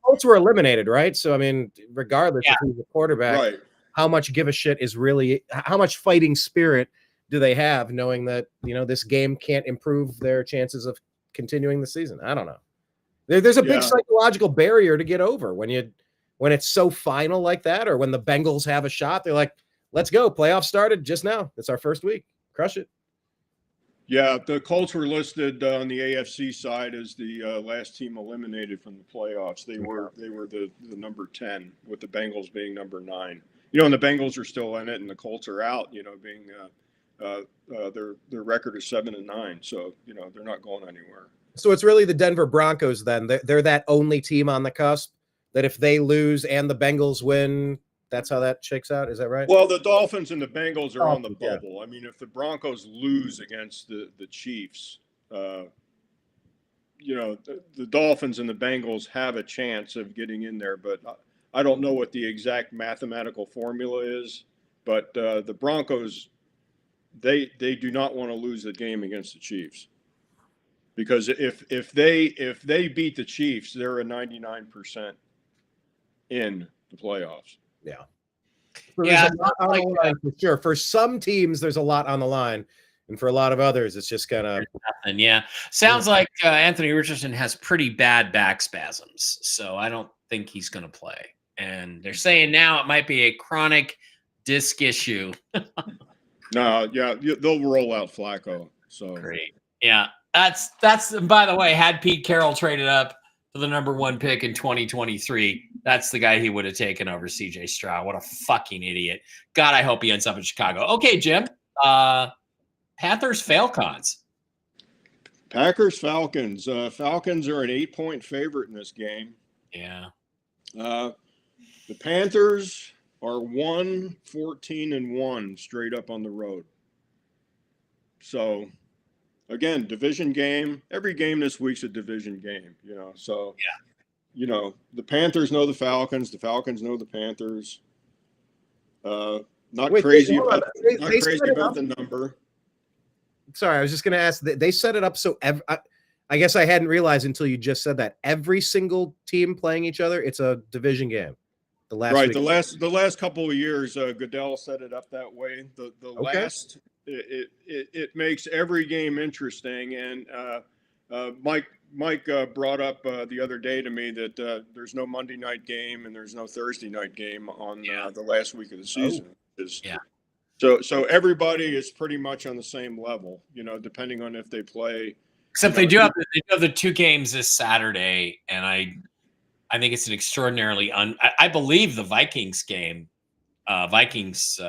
Colts were eliminated, right? So, I mean, regardless if he's a quarterback, right. How much give a shit is really – how much fighting spirit do they have knowing that, this game can't improve their chances of continuing the season? I don't know. There's a big psychological barrier to get over when it's so final like that, or when the Bengals have a shot. They're like, let's go. Playoffs started just now. It's our first week. Crush it. Yeah, the Colts were listed on the AFC side as the last team eliminated from the playoffs. They were the number 10, with the Bengals being number 9. And the Bengals are still in it, and the Colts are out. Being their record is 7-9, so they're not going anywhere. So it's really the Denver Broncos then. They're that only team on the cusp that if they lose and the Bengals win, that's how that shakes out. Is that right? Well, the Dolphins and the Bengals are on the bubble. I mean, if the Broncos lose against the Chiefs, the Dolphins and the Bengals have a chance of getting in there. But I don't know what the exact mathematical formula is. But the Broncos, they do not want to lose the game against the Chiefs. Because if they beat the Chiefs, they're a 99% in the playoffs. Yeah. So there's a lot on the line for sure. For some teams, there's a lot on the line, and for a lot of others, it's just kind of nothing. Yeah, sounds like Anthony Richardson has pretty bad back spasms, so I don't think he's going to play. And they're saying now it might be a chronic disc issue. No, yeah, they'll roll out Flacco. So great. Yeah, that's. By the way, had Pete Carroll traded up for the number 1 pick in 2023, that's the guy he would have taken over CJ Stroud. What a fucking idiot. God, I hope he ends up in Chicago. Okay, Jim. Panthers, Falcons. Packers, Falcons. Falcons are an 8-point favorite in this game. Yeah. The Panthers are 1-14-1 straight up on the road. So, again, division game. Every game this week's a division game, So, the Panthers know the Falcons know the Panthers. Not crazy about the number. Sorry, I was just going to ask. They set it up so I guess I hadn't realized until you just said that every single team playing each other, it's a division game. The last couple of years, Goodell set it up that way. It makes every game interesting. And Mike brought up the other day to me that there's no Monday night game and there's no Thursday night game on the last week of the season. So everybody is pretty much on the same level, depending on if they play Except they do have the 2 games this Saturday, and I think it's an extraordinarily I believe the Vikings game, Vikings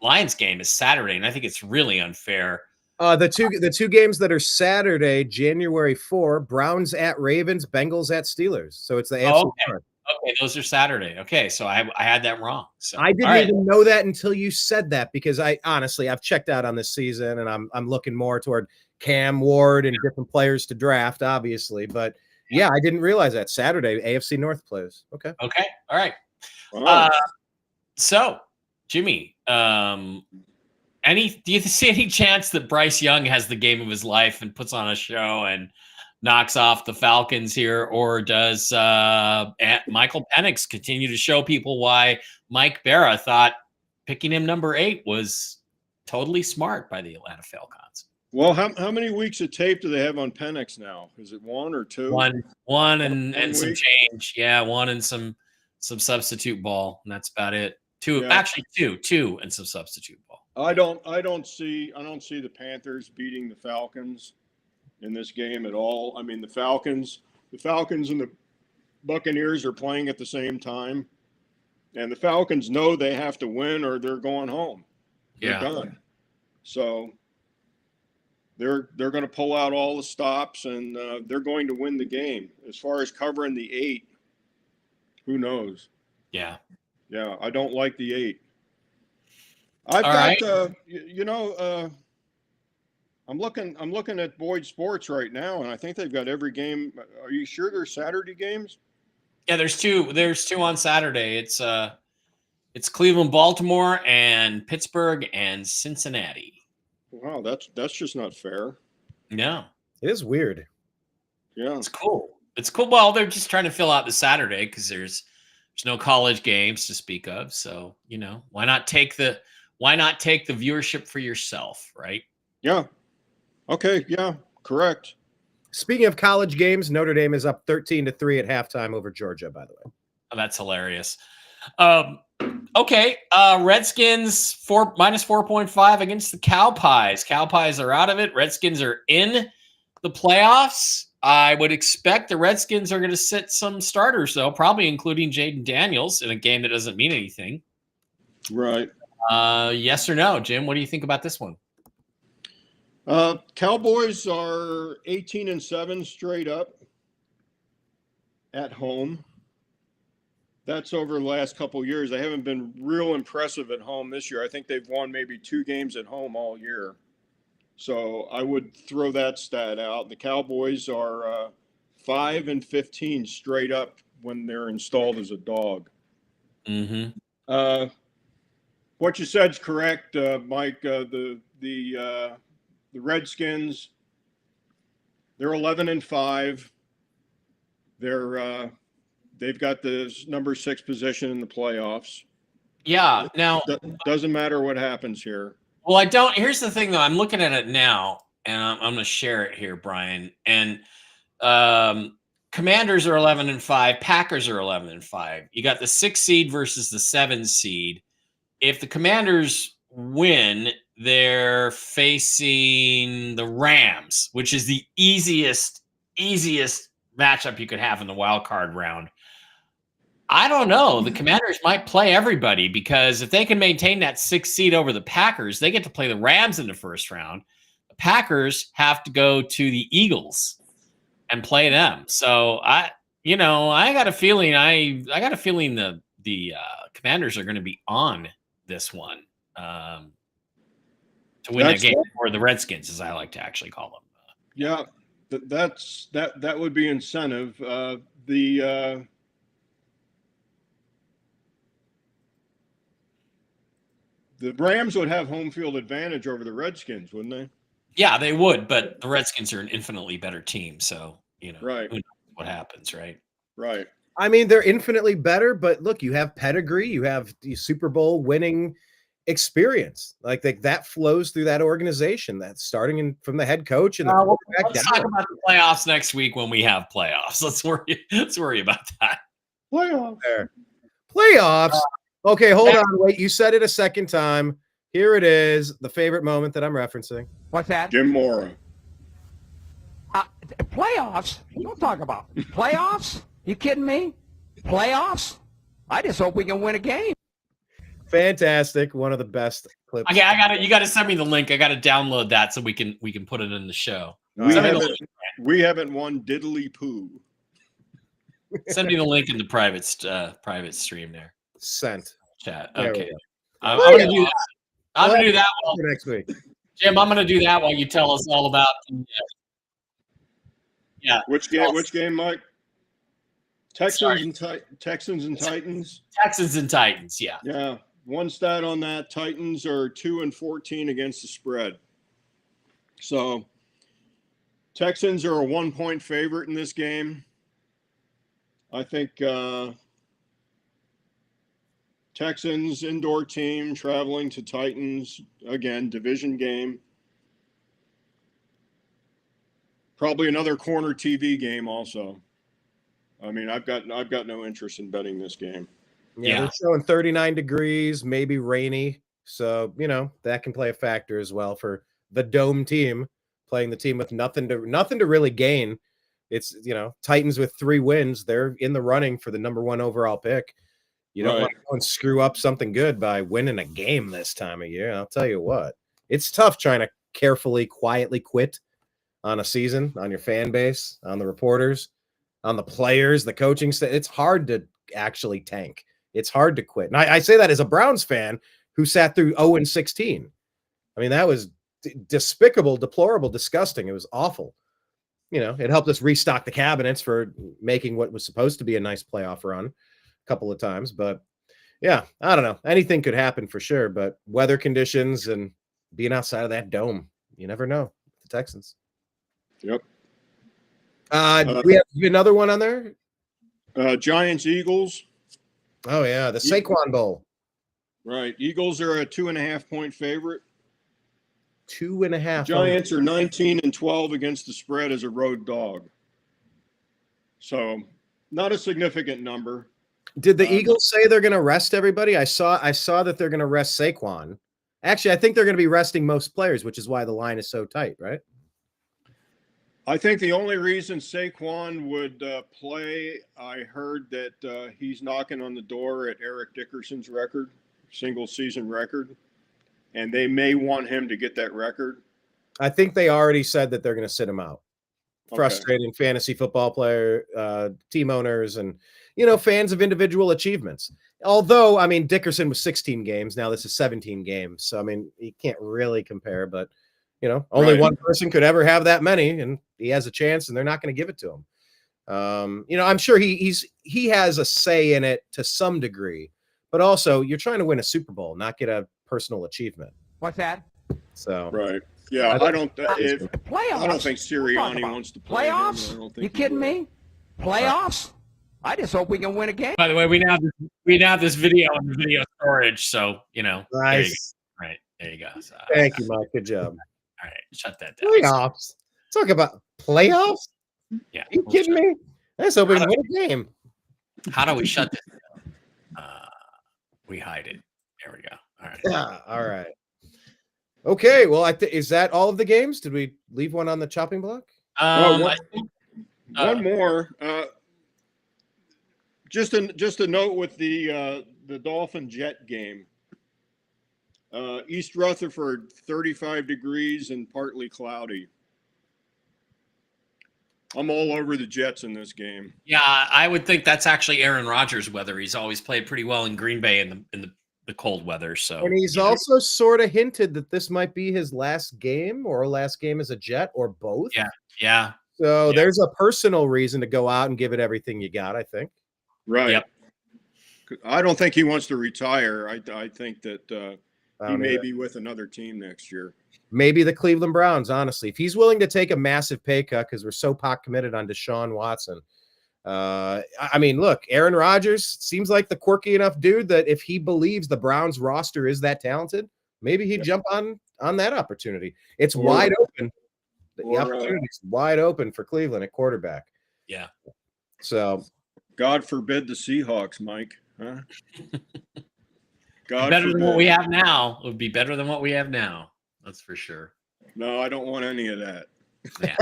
Lions game is Saturday, and I think it's really unfair. The two games that are Saturday, January 4, Browns at Ravens, Bengals at Steelers. So it's the AFC North. Okay, those are Saturday. Okay, so I had that wrong. So I didn't even know that until you said that, because I've checked out on this season, and I'm looking more toward Cam Ward and different players to draft, obviously. But yeah, I didn't realize that Saturday AFC North plays. Okay. Okay. All right. Wow. So Jimmy, do you see any chance that Bryce Young has the game of his life and puts on a show and knocks off the Falcons here, or does Michael Penix continue to show people why Mike Bara thought picking him number 8 was totally smart by the Atlanta Falcons? Well, how many weeks of tape do they have on Penix now? Is it 1 or 2? One and some change. Yeah, 1 and some substitute ball, and that's about it. 2 and some substitute ball. I don't see the Panthers beating the Falcons in this game at all. I mean, the Falcons and the Buccaneers are playing at the same time, and the Falcons know they have to win or they're going home. They're done. So they're going to pull out all the stops, and they're going to win the game. As far as covering the 8, who knows? Yeah, I don't like the 8. I'm looking at Boyd Sports right now, and I think they've got every game. Are you sure they're Saturday games? Yeah, there's 2 on Saturday. It's Cleveland, Baltimore, and Pittsburgh and Cincinnati. Wow, that's just not fair. No, it is weird. Yeah, it's cool. Well, they're just trying to fill out the Saturday because there's no college games to speak of. So why not take the viewership for yourself, right? Yeah. Okay. Yeah. Correct. Speaking of college games, Notre Dame is up 13-3 at halftime over Georgia, by the way. Oh, that's hilarious. Okay. Redskins minus 4.5 against the Cowpies. Cowpies are out of it. Redskins are in the playoffs. I would expect the Redskins are going to sit some starters, though, probably including Jaden Daniels in a game that doesn't mean anything. Right. Yes or no, Jim? What do you think about this one? Cowboys are 18-7 straight up at home. That's over the last couple of years. They haven't been real impressive at home this year. I think they've won maybe 2 games at home all year. So I would throw that stat out. The Cowboys are 5-15 straight up when they're installed as a dog. Mm-hmm. What you said is correct, Mike. The Redskins, they're 11-5. They've got the number 6 position in the playoffs. Yeah. Now doesn't matter what happens here. Well, I don't. Here's the thing, though. I'm looking at it now, and I'm going to share it here, Brian. And Commanders are 11-5. Packers are 11-5. You got the 6 seed versus the 7 seed. If the Commanders win, they're facing the Rams, which is the easiest matchup you could have in the wild card round. I don't know. The Commanders might play everybody, because if they can maintain that 6 seed over the Packers, they get to play the Rams in the first round. The Packers have to go to the Eagles and play them. So I got a feeling the Commanders are going to be on this one to win that game, or the Redskins, as I like to actually call them. Yeah, that would be incentive. The Rams would have home field advantage over the Redskins, wouldn't they? Yeah, they would, but the Redskins are an infinitely better team. So, right. Who knows what happens, right? Right. I mean, they're infinitely better, but look, you have pedigree, you have the Super Bowl winning experience. Like that flows through that organization. That's starting from the head coach and the let's talk about the playoffs next week when we have playoffs. Let's worry about that. Playoffs. Okay, hold on. Wait, you said it a second time. Here it is, the favorite moment that I'm referencing. What's that? Jim Mora. Playoffs? Don't talk about playoffs. You kidding me? Playoffs? I just hope we can win a game. Fantastic. One of the best clips. Okay, you gotta send me the link. I gotta download that so we can put it in the show. We haven't won diddly poo. Send me the link in the private stream there. Sent. Chat. There we Okay. go. I'm gonna do that. I'm gonna do that For next week. Jim, I'm going to do that while you tell us all about. Yeah. Which game, Mike? Texans and Titans. Texans and Titans. Yeah. Yeah. One stat on that: Titans are 2-14 against the spread. So, Texans are a 1-point favorite in this game. I think Texans indoor team traveling to Titans, again, division game. Probably another corner TV game also. I mean, I've got no interest in betting this game. Yeah, they're showing 39 degrees, maybe rainy. So, that can play a factor as well for the dome team playing the team with nothing to really gain. It's, Titans with 3 wins. They're in the running for the #1 overall pick. You don't want to go and screw up something good by winning a game this time of year. I'll tell you what, it's tough trying to carefully, quietly quit on a season, on your fan base, on the reporters, on the players, the coaching staff. It's hard to actually tank. It's hard to quit. And I say that as a Browns fan who sat through 0-16. I mean, that was despicable, deplorable, disgusting. It was awful. It helped us restock the cabinets for making what was supposed to be a nice playoff run couple of times, but yeah, I don't know. Anything could happen for sure, but weather conditions and being outside of that dome, you never know. The Texans. Yep. We have another one on there. Giants Eagles. Oh yeah, the Saquon Bowl. Right. Eagles are a 2.5-point favorite. 2.5. Giants are 19-12 against the spread as a road dog. So not a significant number. Did the Eagles say they're going to rest everybody? I saw that they're going to rest Saquon. Actually, I think they're going to be resting most players, which is why the line is so tight, right? I think the only reason Saquon would play, I heard that he's knocking on the door at Eric Dickerson's record, single season record, and they may want him to get that record. I think they already said that they're going to sit him out. Frustrating fantasy football player, team owners, and fans of individual achievements. Although, I mean, Dickerson was 16 games. Now this is 17 games. So, I mean, you can't really compare, but, only one person could ever have that many, and he has a chance, and they're not going to give it to him. I'm sure he has a say in it to some degree, but also you're trying to win a Super Bowl, not get a personal achievement. What's that? So, right. Yeah, I don't think Sirianni wants to play playoffs. You kidding me? Playoffs? I just hope we can win a game. By the way, we now have this video in the video storage, so Nice. Right there you go. So, Thank you, Mike. Good job. All right, shut that down. Playoffs. Talk about playoffs. Yeah, you kidding me? Let's hope we can win a game. How do we shut this down? We hide it. There we go. All right. Yeah. All right. Okay, well, is that all of the games? Did we leave one on the chopping block? One more. Just a note with the Dolphin Jet game. East Rutherford, 35 degrees and partly cloudy. I'm all over the Jets in this game. Yeah, I would think that's actually Aaron Rodgers' weather. He's always played pretty well in Green Bay in the cold weather. So, and he's also sort of hinted that this might be his last game or last game as a Jet or both. Yeah. So there's a personal reason to go out and give it everything you got, I think. Right. Yep. I don't think he wants to retire. I think that he may be with another team next year. Maybe the Cleveland Browns, honestly. If he's willing to take a massive pay cut because we're so committed on Deshaun Watson. I mean, look, Aaron Rodgers seems like the quirky enough dude that if he believes the Browns roster is that talented, maybe he'd jump on that opportunity. It's wide open. The opportunity is wide open for Cleveland at quarterback. Yeah. So, God forbid the Seahawks, Mike. Huh? God better forbid. Than what we have now. It would be better than what we have now. That's for sure. No, I don't want any of that. Yeah.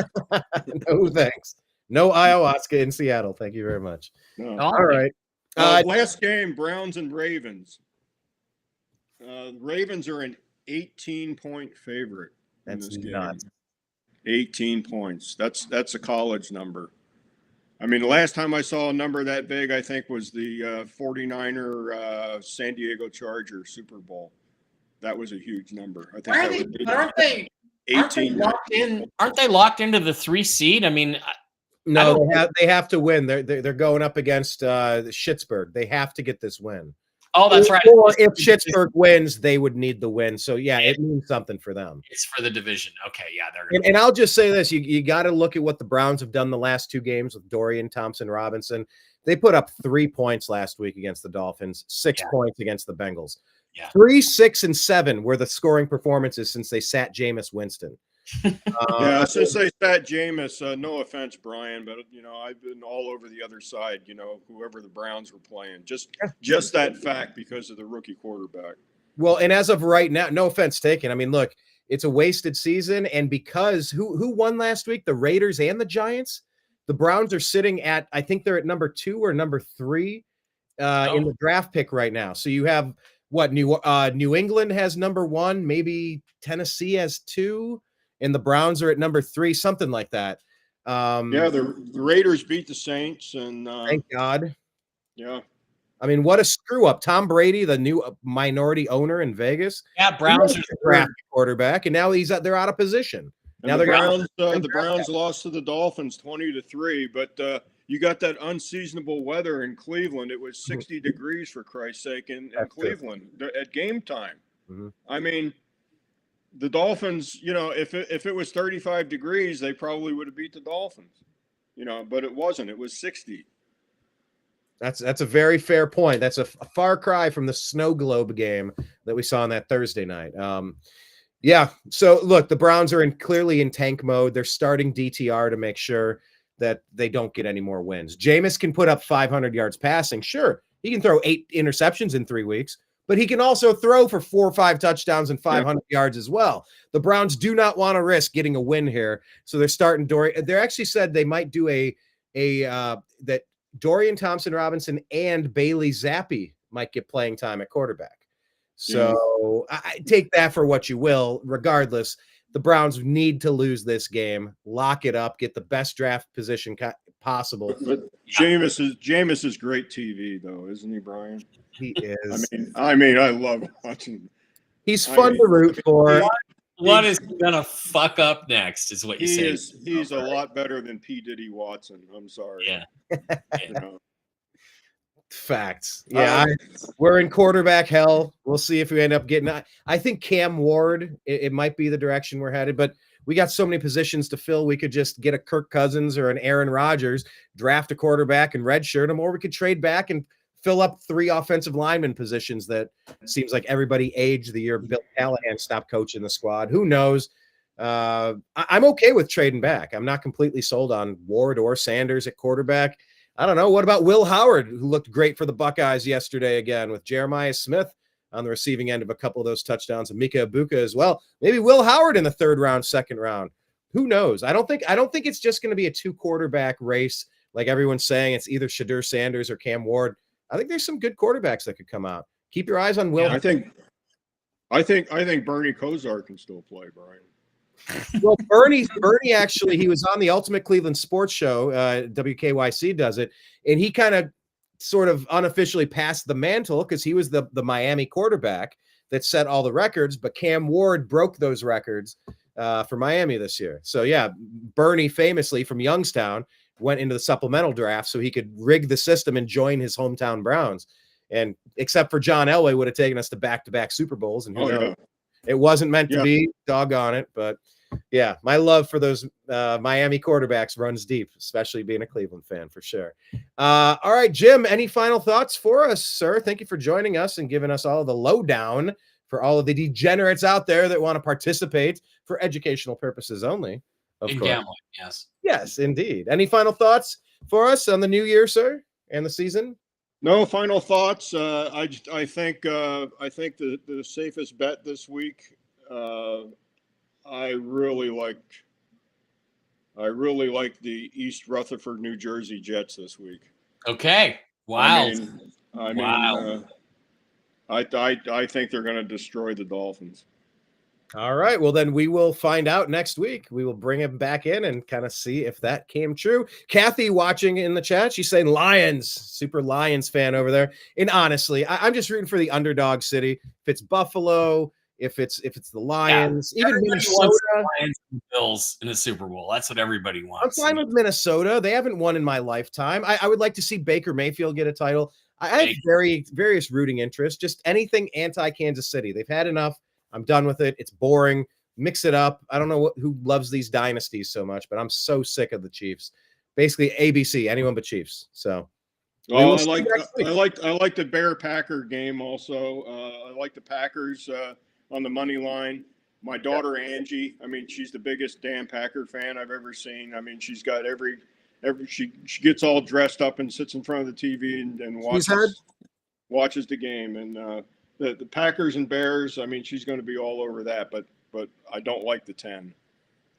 No thanks. No ayahuasca in Seattle. Thank you very much. No. All right. Last game, Browns and Ravens. Ravens are an 18-point favorite in That's this game. nuts. 18 points. That's a college number. I mean, the last time I saw a number that big, I think, was the 49er San Diego Chargers Super Bowl. That was a huge number. I think that was Aren't they 18. locked in? Aren't they locked into the 3 seed? I mean, No, they have to win. They're going up against Schittsburg. They have to get this win. oh, that's right. Or if Schittsburg wins, they would need the win. So yeah, it means something for them. It's for the division. Okay, yeah, they're gonna And I'll just say this: you got to look at what the Browns have done the last 2 games with Dorian Thompson-Robinson. They put up 3 points last week against the Dolphins, 6 points against the Bengals. Yeah. 3, 6, and 7 were the scoring performances since they sat Jameis Winston. Yeah, since they sat Jameis, no offense, Brian, but I've been all over the other side. Whoever the Browns were playing, just that fact because of the rookie quarterback. Well, and as of right now, no offense taken. I mean, look, it's a wasted season, and because who won last week? The Raiders and the Giants. The Browns are sitting at, I think they're at number 2 or number 3 in the draft pick right now. So you have what New England has number 1, maybe Tennessee has 2. And the Browns are at number 3, something like that. Yeah, the Raiders beat the Saints, and thank God. Yeah, I mean, what a screw up! Tom Brady, the new minority owner in Vegas, Browns are draft quarterback, and now they're out of position. And now the Browns lost to the Dolphins 20-3, but you got that unseasonable weather in Cleveland. It was 60 degrees for Christ's sake in Cleveland at game time. Mm-hmm. I mean, the Dolphins, if it was 35 degrees, they probably would have beat the Dolphins, but it wasn't. It was 60. That's a very fair point. That's a far cry from the snow globe game that we saw on that Thursday night. Yeah. So look, the Browns are clearly in tank mode. They're starting DTR to make sure that they don't get any more wins. Jameis can put up 500 yards passing. Sure. He can throw 8 interceptions in 3 weeks, but he can also throw for 4 or 5 touchdowns and 500 yards as well. The Browns do not want to risk getting a win here. So they're starting Dorian. They actually said they might do that Dorian Thompson-Robinson and Bailey Zappi might get playing time at quarterback. So I take that for what you will. Regardless, the Browns need to lose this game, lock it up, get the best draft position possible. But Jameis is great TV, though, isn't he, Brian? He is. I mean, I love watching. He's fun to root for. What is he gonna fuck up next? Is what you say? He's a lot better than P. Diddy Watson. I'm sorry. Yeah. Facts. Yeah, we're in quarterback hell. We'll see if we end up getting. I think Cam Ward. It might be the direction we're headed, but we got so many positions to fill. We could just get a Kirk Cousins or an Aaron Rodgers, draft a quarterback and redshirt him, or we could trade back and fill up 3 offensive lineman positions that seems like everybody aged the year Bill Callahan stopped coaching the squad. Who knows? I'm okay with trading back. I'm not completely sold on Ward or Sanders at quarterback. I don't know. What about Will Howard, who looked great for the Buckeyes yesterday again with Jeremiah Smith on the receiving end of a couple of those touchdowns, and Mika Ibuka as well. Maybe Will Howard in the 3rd round, 2nd round. Who knows? I don't think it's just going to be a 2 quarterback race like everyone's saying. It's either Shadur Sanders or Cam Ward. I think there's some good quarterbacks that could come out. Keep your eyes on Will. I think Bernie Kosar can still play, Brian. Well, Bernie actually, he was on the Ultimate Cleveland Sports Show. WKYC does it, and he kind of sort of unofficially passed the mantle because he was the Miami quarterback that set all the records, but Cam Ward broke those records for Miami this year. So yeah, Bernie famously from Youngstown went into the supplemental draft so he could rig the system and join his hometown Browns. And except for John Elway would have taken us to back-to-back Super Bowls, and it wasn't meant to be. Doggone it, but yeah, my love for those Miami quarterbacks runs deep, especially being a Cleveland fan for sure. All right, Jim, any final thoughts for us, sir? Thank you for joining us and giving us all the lowdown for all of the degenerates out there that want to participate for educational purposes only. In gambling, yes. Yes, indeed. Any final thoughts for us on the new year, sir, and the season? No final thoughts. I think the safest bet this week. I really like I really like the East Rutherford, New Jersey Jets this week. Okay. Wow. I think they're going to destroy the Dolphins. All right. Well, then we will find out next week. We will bring him back in and kind of see if that came true. Kathy watching in the chat, she's saying Lions, super Lions fan over there. And honestly, I'm just rooting for the underdog city. If it's Buffalo, if it's the Lions, even Minnesota. Lions and Bills in the Super Bowl. That's what everybody wants. I'm fine with Minnesota. They haven't won in my lifetime. I would like to see Baker Mayfield get a title. I have various rooting interests, just anything anti-Kansas City. They've had enough. I'm done with it. It's boring. Mix it up. I don't know who loves these dynasties so much, but I'm so sick of the Chiefs. Basically, ABC, anyone but Chiefs. So, well, I like the Bear Packer game also. I like the Packers on the money line. My daughter Angie, I mean, she's the biggest damn Packer fan I've ever seen. I mean, she's got every she gets all dressed up and sits in front of the TV and watches the game. And the Packers and Bears, I mean, she's going to be all over that, but I don't like the 10.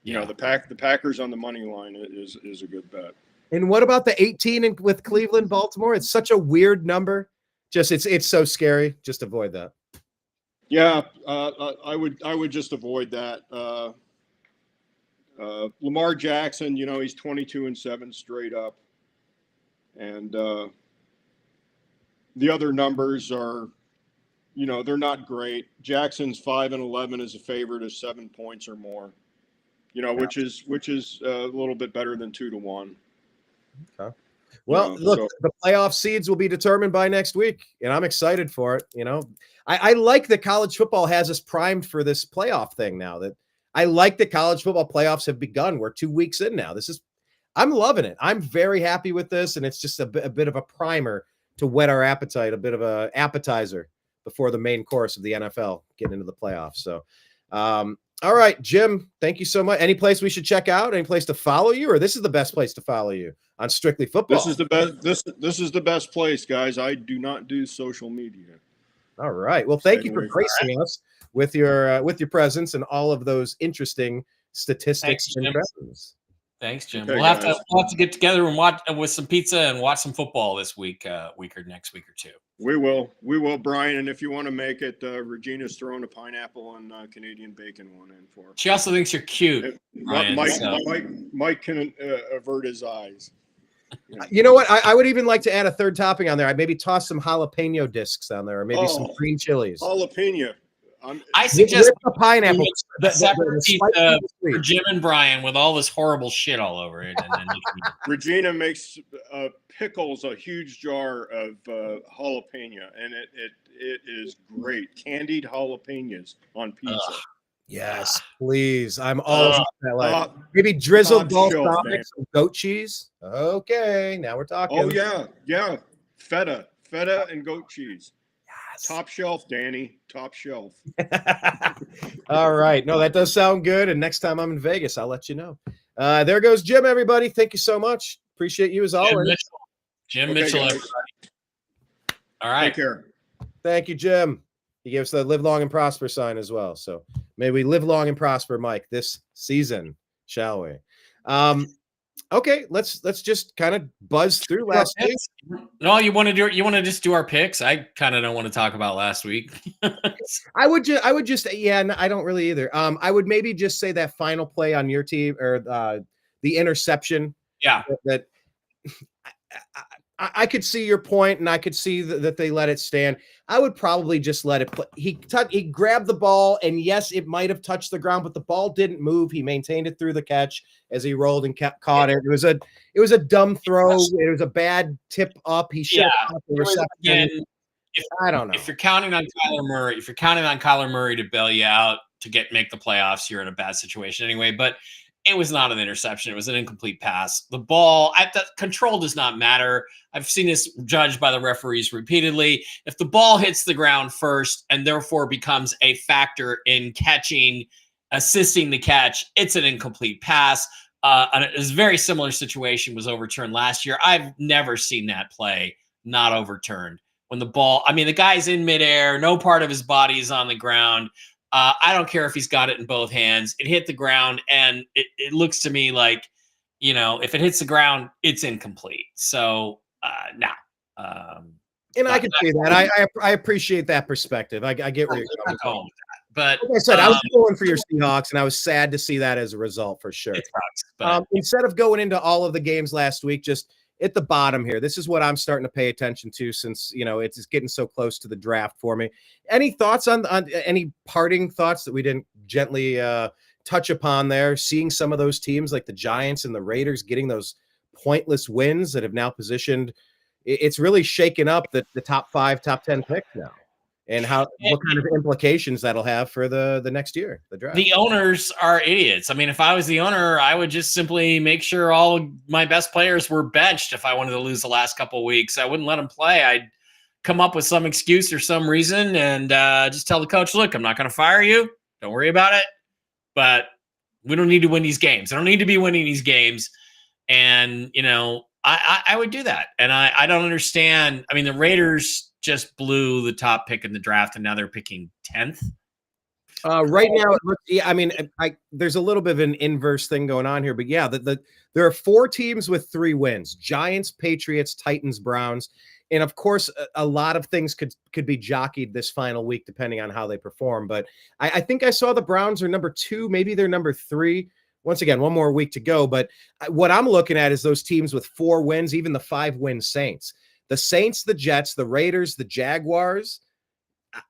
You know, the Packers on the money line is a good bet. And what about the 18 with Cleveland, Baltimore? It's such a weird number. Just it's so scary. Just avoid that. Yeah, I would just avoid that. Lamar Jackson, you know, he's 22-7 straight up, and the other numbers are, you know, they're not great. Jackson's 5-11 as a favorite of 7 points or more, you know, which is a little bit better than 2-1. Okay. Well, look, the playoff seeds will be determined by next week, and I'm excited for it. You know, I like that college football has us primed for this playoff thing now. That I like that college football playoffs have begun. We're 2 weeks in now. I'm loving it. I'm very happy with this, and it's just a bit of a primer to whet our appetite, a bit of an appetizer before the main course of the NFL getting into the playoffs. So, all right, Jim, thank you so much. Any place we should check out? Any place to follow you, or this is the best place to follow you on Strictly Football? This is the best. This is the best place, guys. I do not do social media. All right. Well, thank you for gracing us with your presence and all of those interesting statistics and trends. Thanks, Jim. Okay, we'll have to get together and watch with some pizza and watch some football this week, next week or two. We will, Brian. And if you want to make it, Regina's throwing a pineapple and Canadian bacon one in for. She also thinks you're cute. Brian, Mike can avert his eyes. You know what? I would even like to add a third topping on there. I'd maybe toss some jalapeno discs on there, or maybe some green chilies. Jalapeno. I suggest the pineapple separate pizza for Jim and Brian with all this horrible shit all over it. And then Regina makes pickles a huge jar of jalapeno, and it is great. Candied jalapenos on pizza. Yes, please. I'm all about that. Like, maybe drizzled balsamic, some goat cheese. Okay, now we're talking. Oh yeah, feta and goat cheese. Yes. Top shelf, Danny. Top shelf. All right. No, that does sound good. And next time I'm in Vegas, I'll let you know. There goes Jim, everybody. Thank you so much. Appreciate you as always. Jim Mitchell, everybody. All right. Take care. Thank you, Jim. He gave us the live long and prosper sign as well. So may we live long and prosper, Mike, this season, shall we? Okay, let's just kind of buzz through last week. No, you want to just do our picks? I kind of don't want to talk about last week. I would just I don't really either. I would maybe just say that final play on your team, or the interception. Yeah. That I could see your point, and I could see that they let it stand. I would probably just let it play. He grabbed the ball, and yes, it might have touched the ground, but the ball didn't move. He maintained it through the catch as he rolled and caught it. It was a dumb throw. It was a bad tip up. He should have the reception. I don't know. If you're counting on Kyler Murray to bail you out to make the playoffs, you're in a bad situation anyway. But it was not an interception. It was an incomplete pass. The ball, control does not matter. I've seen this judged by the referees repeatedly. If the ball hits the ground first and therefore becomes a factor in assisting the catch, it's an incomplete pass. A very similar situation was overturned last year. I've never seen that play not overturned. When the guy's in midair, no part of his body is on the ground. I don't care if he's got it in both hands. It hit the ground, and it looks to me like if it hits the ground, it's incomplete. So no. And I can see that. I appreciate that perspective. I get where you're coming from. With that. But like I said, I was pulling for your Seahawks, and I was sad to see that as a result for sure. It sucks, but instead of going into all of the games last week, just at the bottom here, this is what I'm starting to pay attention to since it's getting so close to the draft for me. Any thoughts on any parting thoughts that we didn't gently touch upon there? Seeing some of those teams like the Giants and the Raiders getting those pointless wins that have now positioned. It's really shaken up the top 5, top 10 picks now, and what kind of implications that'll have for the next year, the draft. The owners are idiots. I mean, if I was the owner, I would just simply make sure all of my best players were benched if I wanted to lose the last couple of weeks. I wouldn't let them play. I'd come up with some excuse or some reason and just tell the coach, look, I'm not going to fire you. Don't worry about it. But we don't need to win these games. I don't need to be winning these games. And, I would do that. And I don't understand. I mean, the Raiders just blew the top pick in the draft, and now they're picking 10th. Right now, there's a little bit of an inverse thing going on here, but yeah, there are 4 teams with 3 wins: Giants, Patriots, Titans, Browns, and of course, a lot of things could be jockeyed this final week depending on how they perform. But I think I saw the Browns are number 2, maybe they're number 3. Once again, one more week to go. But what I'm looking at is those teams with 4 wins, even the 5-win Saints. The Saints, the Jets, the Raiders, the Jaguars,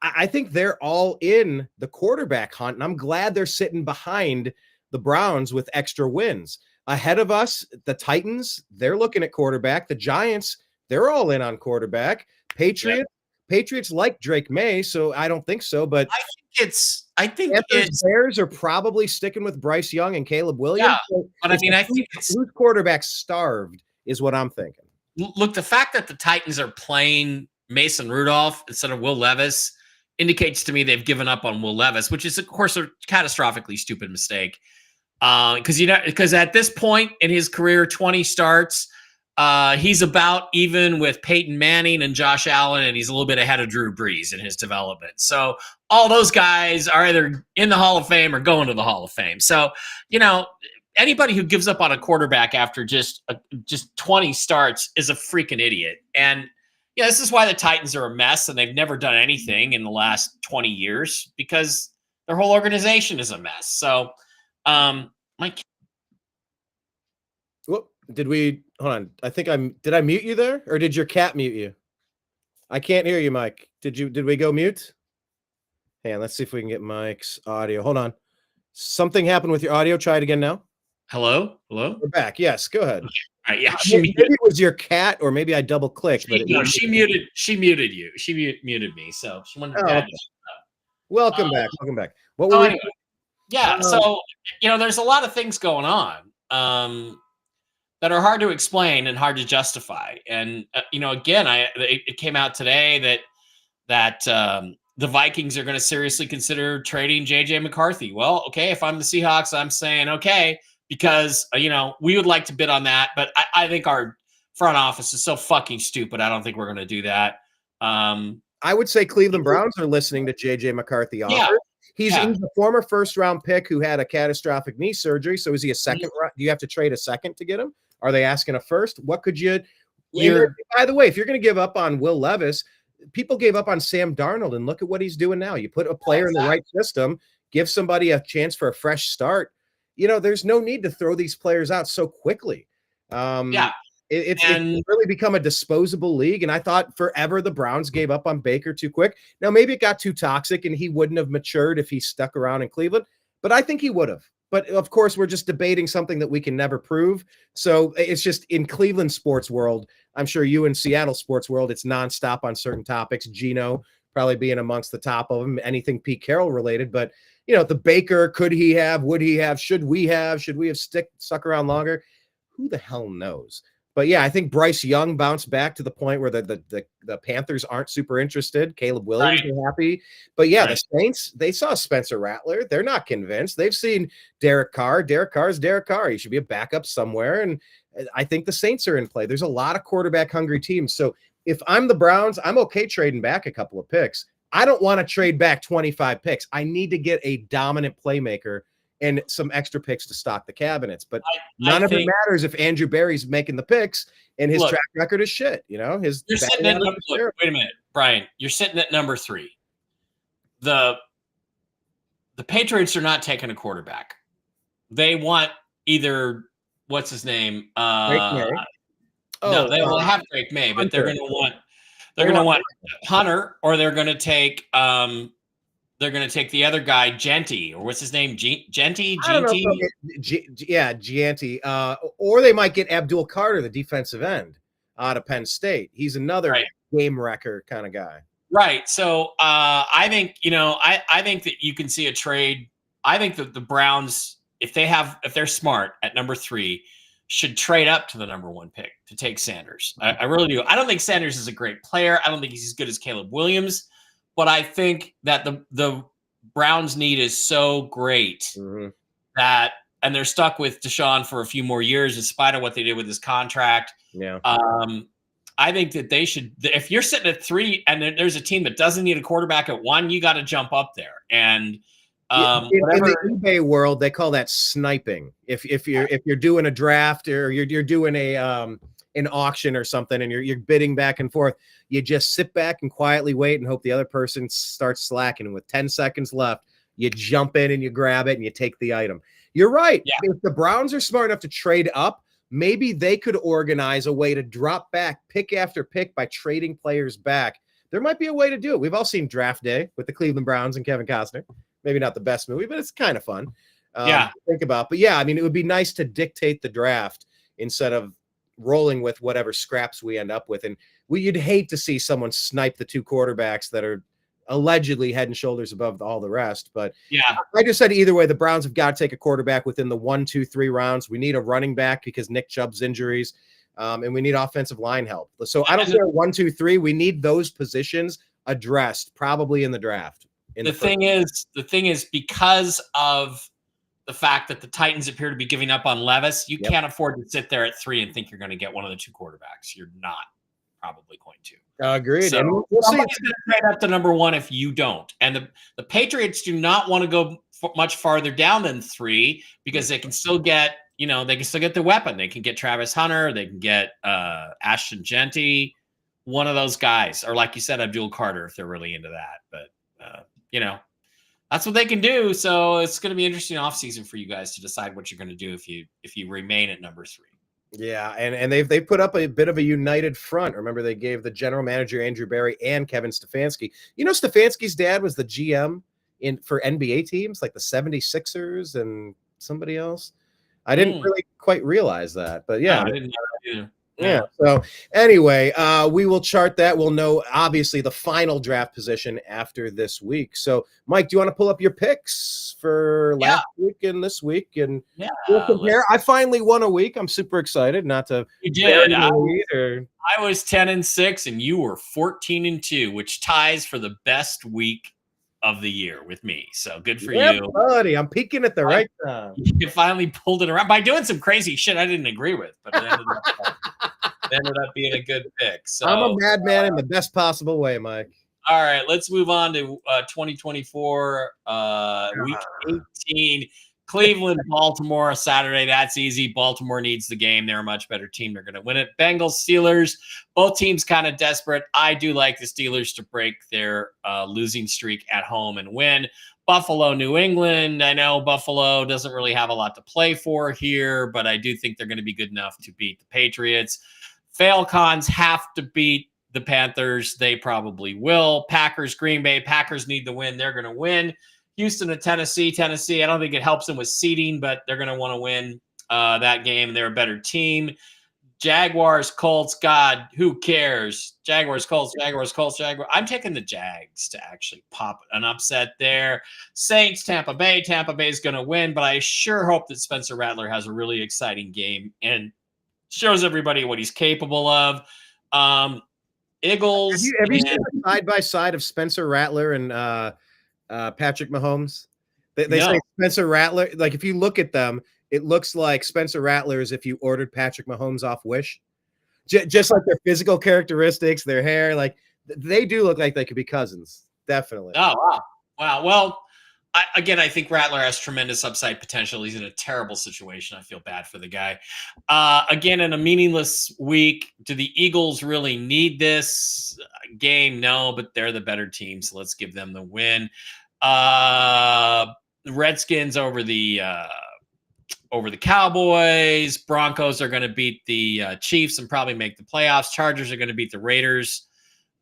I think they're all in the quarterback hunt. And I'm glad they're sitting behind the Browns with extra wins. Ahead of us, the Titans, they're looking at quarterback. The Giants, they're all in on quarterback. Patriots like Drake May, so I don't think so. But I think Bears are probably sticking with Bryce Young and Caleb Williams. Yeah, so but I think who's quarterback starved is what I'm thinking. Look, the fact that the Titans are playing Mason Rudolph instead of Will Levis indicates to me they've given up on Will Levis, which is, of course, a catastrophically stupid mistake. Because at this point in his career, 20 starts, he's about even with Peyton Manning and Josh Allen, and he's a little bit ahead of Drew Brees in his development. So all those guys are either in the Hall of Fame or going to the Hall of Fame. So, anybody who gives up on a quarterback after just 20 starts is a freaking idiot. And this is why the Titans are a mess, and they've never done anything in the last 20 years because their whole organization is a mess. So, Mike. Whoop, hold on. Did I mute you there, or did your cat mute you? I can't hear you, Mike. Did we go mute? Hey, let's see if we can get Mike's audio. Hold on. Something happened with your audio. Try it again now. Hello? We're back. Yes, go ahead. All right, yeah. Maybe it was your cat, or maybe I double clicked. She muted you. She muted me. So she wanted to okay. Welcome back. What were we? Yeah. So there's a lot of things going on that are hard to explain and hard to justify. And again, it came out today that the Vikings are going to seriously consider trading JJ McCarthy. Well, okay, if I'm the Seahawks, I'm saying okay. Because, we would like to bid on that, but I think our front office is so fucking stupid. I don't think we're going to do that. I would say Cleveland Browns are listening to JJ McCarthy offer. Yeah. He's a former first-round pick who had a catastrophic knee surgery. So is he a second? Do you have to trade a second to get him? Are they asking a first? What could you? By the way, if you're going to give up on Will Levis, people gave up on Sam Darnold, and look at what he's doing now. You put a player in the right system, give somebody a chance for a fresh start. There's no need to throw these players out so quickly. It's really become a disposable league. And I thought forever the Browns gave up on Baker too quick. Now, maybe it got too toxic and he wouldn't have matured if he stuck around in Cleveland, but I think he would have. But of course, we're just debating something that we can never prove. So it's just in Cleveland sports world. I'm sure you in Seattle sports world, it's nonstop on certain topics. Gino probably being amongst the top of them, anything Pete Carroll related, but the Baker, could he have, would he have, should we have stuck around longer? Who the hell knows? But yeah, I think Bryce Young bounced back to the point where the Panthers aren't super interested. Caleb Williams are happy. But yeah, the Saints, they saw Spencer Rattler. They're not convinced. They've seen Derek Carr. Derek Carr's Derek Carr. He should be a backup somewhere. And I think the Saints are in play. There's a lot of quarterback hungry teams. So if I'm the Browns, I'm okay trading back a couple of picks. I don't want to trade back 25 picks. I need to get a dominant playmaker. and some extra picks to stock the cabinets. But none of it matters if Andrew Berry's making the picks and his track record is shit. You know, you're sitting at wait a minute, Brian. You're sitting at number 3. The Patriots are not taking a quarterback. They want either what's his name? No, they will have Drake May, but they're going to want Hunter, or they're going to take the other guy, Genty, or what's his name? Genty? Gianti. Or they might get Abdul Carter, the defensive end out of Penn State. He's another game wrecker kind of guy. Right. So I think, I think that you can see a trade. I think that the Browns, if they're smart at number 3, should trade up to the number 1 pick to take Sanders. I really do. I don't think Sanders is a great player. I don't think he's as good as Caleb Williams, but I think that the Browns' need is so great that, and they're stuck with Deshaun for a few more years in spite of what they did with his contract. Yeah. I think that they should, if you're sitting at 3 and there's a team that doesn't need a quarterback at 1, you got to jump up there. And in the eBay world, they call that sniping. If you're doing a draft or you're doing an auction or something and you're bidding back and forth, you just sit back and quietly wait and hope the other person starts slacking. And with 10 seconds left, you jump in and you grab it and you take the item. You're right. Yeah. If the Browns are smart enough to trade up, maybe they could organize a way to drop back pick after pick by trading players back. There might be a way to do it. We've all seen Draft Day with the Cleveland Browns and Kevin Costner. Maybe not the best movie, but it's kind of fun. To think about. But yeah, I mean, it would be nice to dictate the draft instead of rolling with whatever scraps we end up with. And you'd hate to see someone snipe the 2 quarterbacks that are allegedly head and shoulders above all the rest. But yeah, I just said either way, the Browns have got to take a quarterback within the 1, 2, 3 rounds. We need a running back because Nick Chubb's injuries, and we need offensive line help. So I don't care 1, 2, 3. We need those positions addressed probably in the draft. The thing is, because of the fact that the Titans appear to be giving up on Levis, you can't afford to sit there at 3 and think you're going to get one of the 2 quarterbacks. You're not probably going to. Agreed. So we'll somebody's going to trade up to number 1 if you don't. And the Patriots do not want to go much farther down than 3 because they can still get, the weapon. They can get Travis Hunter. They can get Ashton Genty, one of those guys, or like you said, Abdul Carter, if they're really into that. But that's what they can do. So it's going to be interesting offseason for you guys to decide what you're going to do if you remain at number 3. Yeah, and they put up a bit of a united front. Remember, they gave the general manager Andrew Berry and Kevin Stefanski. Stefanski's dad was the GM for NBA teams like the 76ers and somebody else. I didn't really quite realize that, but yeah. No, I didn't know that either. Yeah. So anyway, we will chart that. We'll know obviously the final draft position after this week. So Mike, do you want to pull up your picks for last week and this week? And we'll compare. I finally won a week. I'm super excited. Not to you did. I was 10-6 and you were 14-2, which ties for the best week of the year with me. So good for you, buddy. I'm peaking at the right time. You finally pulled it around by doing some crazy shit I didn't agree with, but it ended up being a good pick. So I'm a madman in the best possible way, Mike. All right, let's move on to 2024 week 18. Cleveland, Baltimore, Saturday. That's easy. Baltimore needs the game. They're a much better team. They're going to win it. Bengals, Steelers, both teams kind of desperate. I do like the Steelers to break their losing streak at home and win. Buffalo, New England. I know Buffalo doesn't really have a lot to play for here, but I do think they're going to be good enough to beat the Patriots. Falcons have to beat the Panthers. They probably will. Packers, Green Bay. Packers need the win. They're going to win. Houston to Tennessee. I don't think it helps them with seeding, but they're going to want to win that game. They're a better team. Jaguars, Colts. God, who cares? Jaguars, Colts. I'm taking the Jags to actually pop an upset there. Saints, Tampa Bay. Tampa Bay is going to win, but I sure hope that Spencer Rattler has a really exciting game and shows everybody what he's capable of. Eagles. Have you seen the side-by-side of Spencer Rattler and Patrick Mahomes? They say Spencer Rattler, like if you look at them, it looks like Spencer Rattler is if you ordered Patrick Mahomes off Wish. Just like their physical characteristics, their hair, like they do look like they could be cousins. Definitely. Oh, wow. Well, I think Rattler has tremendous upside potential. He's in a terrible situation. I feel bad for the guy. Again, in a meaningless week, do the Eagles really need this game? No, but they're the better team, so let's give them the win. The Redskins over the Cowboys. Broncos are going to beat the Chiefs and probably make the playoffs. Chargers are going to beat the Raiders,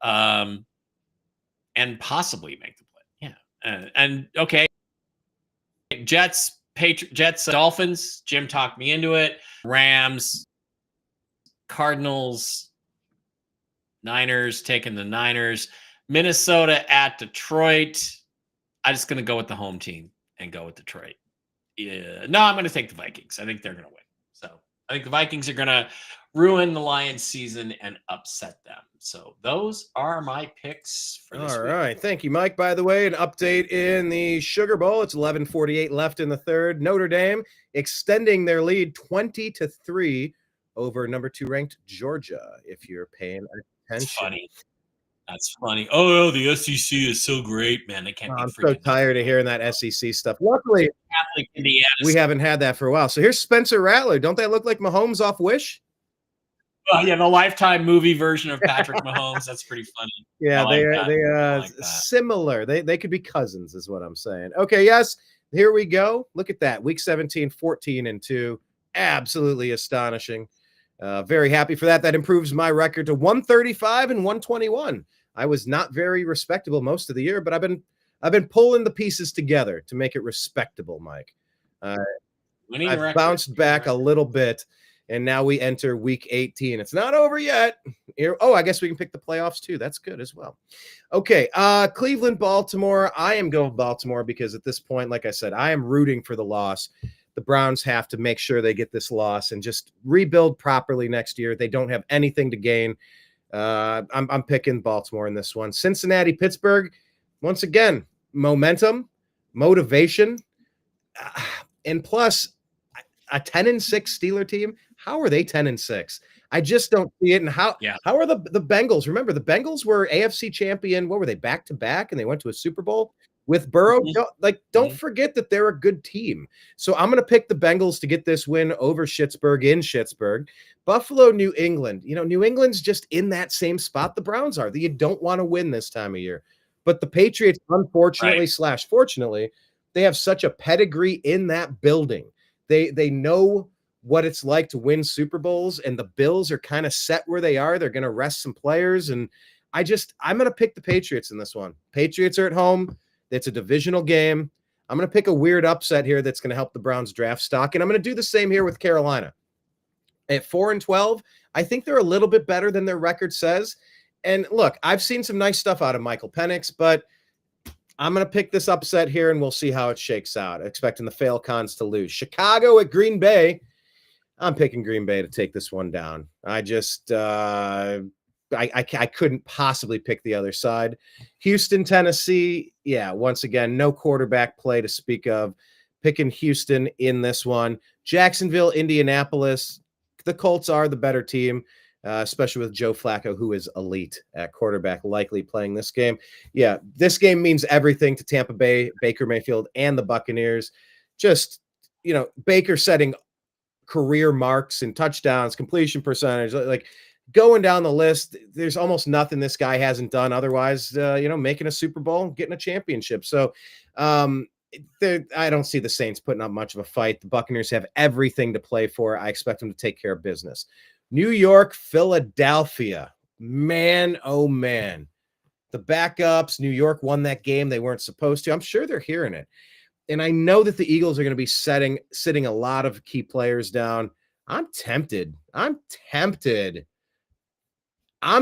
and possibly make the play. Yeah, and okay. Jets, Dolphins. Jim talked me into it. Rams, Cardinals, Niners, taking the Niners. Minnesota at Detroit. I'm just going to go with the home team and go with Detroit. Yeah. No, I'm going to take the Vikings. I think they're going to win. So I think the Vikings are going to ruin the Lions season and upset them. So those are my picks for this week. All right. Thank you, Mike. By the way, an update in the Sugar Bowl. It's 11:48 left in the third. Notre Dame extending their lead 20-3 over number 2 ranked Georgia, if you're paying attention. That's funny. That's funny. Oh, the SEC is so great, man. They can't. I'm so tired of hearing that SEC stuff. Luckily, Catholic Indiana. We haven't had that for a while. So here's Spencer Rattler. Don't they look like Mahomes off Wish? Yeah, the Lifetime movie version of Patrick Mahomes. That's pretty funny. Yeah, they are similar. They could be cousins, is what I'm saying. Okay, yes, here we go. Look at that. Week 17, 14-2. Absolutely astonishing. Very happy for that. That improves my record to 135 and 121. I was not very respectable most of the year, but I've been pulling the pieces together to make it respectable, Mike. I've bounced back a little bit, and now we enter week 18. It's not over yet. I guess we can pick the playoffs too. That's good as well. Okay, Cleveland, Baltimore. I am going Baltimore because at this point, like I said, I am rooting for the loss. The Browns have to make sure they get this loss and just rebuild properly next year. They don't have anything to gain. I'm picking Baltimore in this one. Cincinnati, Pittsburgh. Once again, momentum, motivation, and plus a 10-6 Steeler team. How are they 10-6? I just don't see it. And how are the Bengals? Remember, the Bengals were AFC champion. What were they, back to back? And they went to a Super Bowl with Burrow. Don't forget that they're a good team. So I'm going to pick the Bengals to get this win over Schittsburg in Schittsburg. Buffalo, New England. New England's just in that same spot the Browns are. You don't want to win this time of year. But the Patriots, unfortunately / fortunately, they have such a pedigree in that building. They know what it's like to win Super Bowls, and the Bills are kind of set where they are. They're going to rest some players, and I'm going to pick the Patriots in this one. Patriots are at home. It's a divisional game. I'm going to pick a weird upset here that's going to help the Browns draft stock, and I'm going to do the same here with Carolina. At 4-12, I think they're a little bit better than their record says. And look, I've seen some nice stuff out of Michael Penix, but I'm going to pick this upset here, and we'll see how it shakes out. Expecting the Falcons to lose. Chicago at Green Bay. I'm picking Green Bay to take this one down. I just I couldn't possibly pick the other side. Houston, Tennessee. Yeah, once again, no quarterback play to speak of. Picking Houston in this one. Jacksonville, Indianapolis. The Colts are the better team. Especially with Joe Flacco, who is elite at quarterback, likely playing this game. Yeah, this game means everything to Tampa Bay, Baker Mayfield, and the Buccaneers. Just, Baker setting career marks and touchdowns, completion percentage, like going down the list. There's almost nothing this guy hasn't done otherwise, making a Super Bowl, getting a championship. So I don't see the Saints putting up much of a fight. The Buccaneers have everything to play for. I expect them to take care of business. New York, Philadelphia. Man, oh man. The backups, New York won that game. They weren't supposed to. I'm sure they're hearing it. And I know that the Eagles are going to be sitting a lot of key players down. I'm tempted. I'm going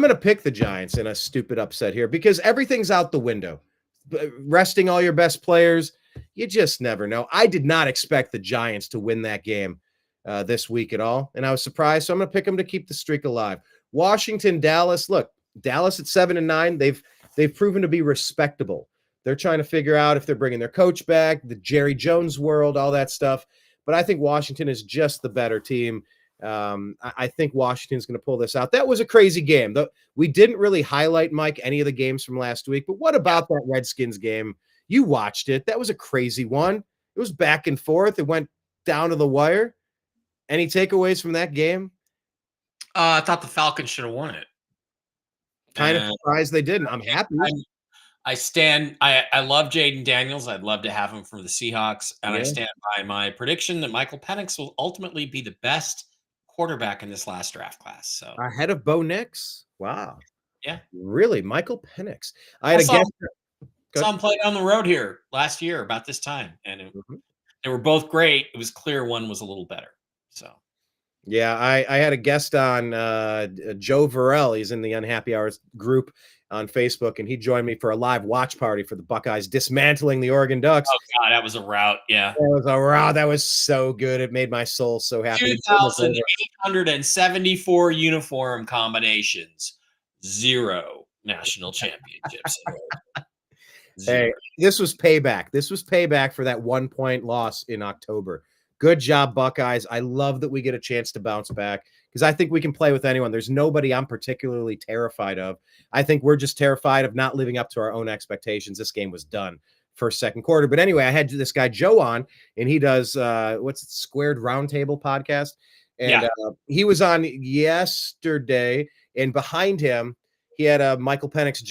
to pick the Giants in a stupid upset here because everything's out the window. Resting all your best players, you just never know. I did not expect the Giants to win that game this week at all, and I was surprised. So I'm going to pick them to keep the streak alive. Washington, Dallas. Look, Dallas at 7-9. They've proven to be respectable. They're trying to figure out if they're bringing their coach back, the Jerry Jones world, all that stuff. But I think Washington is just the better team. I think Washington's going to pull this out. That was a crazy game. We didn't really highlight, Mike, any of the games from last week. But what about that Redskins game You watched it. That was a crazy one. It was back and forth. It went down to the wire. Any takeaways from that game? I thought the Falcons should have won it. Kind of surprised they didn't. I'm happy. I love Jaden Daniels. I'd love to have him for the Seahawks. And I stand by my prediction that Michael Penix will ultimately be the best quarterback in this last draft class. So ahead of Bo Nix. Wow. Yeah. Really? Michael Penix. I had a guess. Saw him play on the road here last year about this time. And they were both great. It was clear one was a little better. So yeah, I had a guest on Joe Varell. He's in the Unhappy Hours group on Facebook, and he joined me for a live watch party for the Buckeyes dismantling the Oregon Ducks. Oh God, that was a rout. Yeah, that was a rout. That was so good. It made my soul so happy. 2,874 uniform combinations, 0 national championships. Hey, this was payback. This was payback for that 1-point loss in October. Good job, Buckeyes. I love that we get a chance to bounce back because I think we can play with anyone. There's nobody I'm particularly terrified of. I think we're just terrified of not living up to our own expectations. This game was done first, second quarter. But anyway, I had this guy, Joe, on, and he does, Squared Roundtable podcast. And he was on yesterday, and behind him, he had a Michael Penix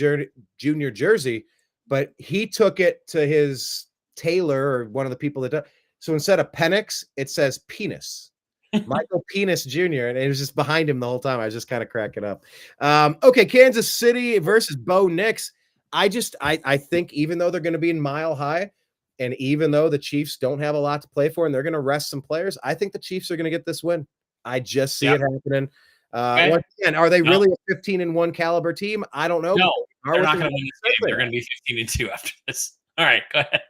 Jr. jersey, but he took it to his tailor or one of the people that does. So instead of Penix, it says penis. Michael Penis Jr. And it was just behind him the whole time. I was just kind of cracking up. Okay, Kansas City versus Bo Nix. I think even though they're going to be in Mile High, and even though the Chiefs don't have a lot to play for and they're going to rest some players, I think the Chiefs are going to get this win. I just see it happening. Once again, are they really a 15-1 caliber team? I don't know. No, they're not going to win this game. They're going to be 15-2 after this. All right, go ahead.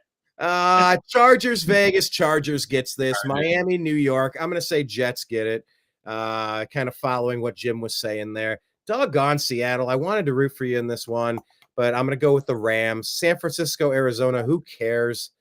Chargers, Vegas. Chargers gets this. Miami, New York. I'm going to say Jets get it. Kind of following what Jim was saying there. Doggone Seattle. I wanted to root for you in this one, but I'm going to go with the Rams. San Francisco, Arizona. Who cares?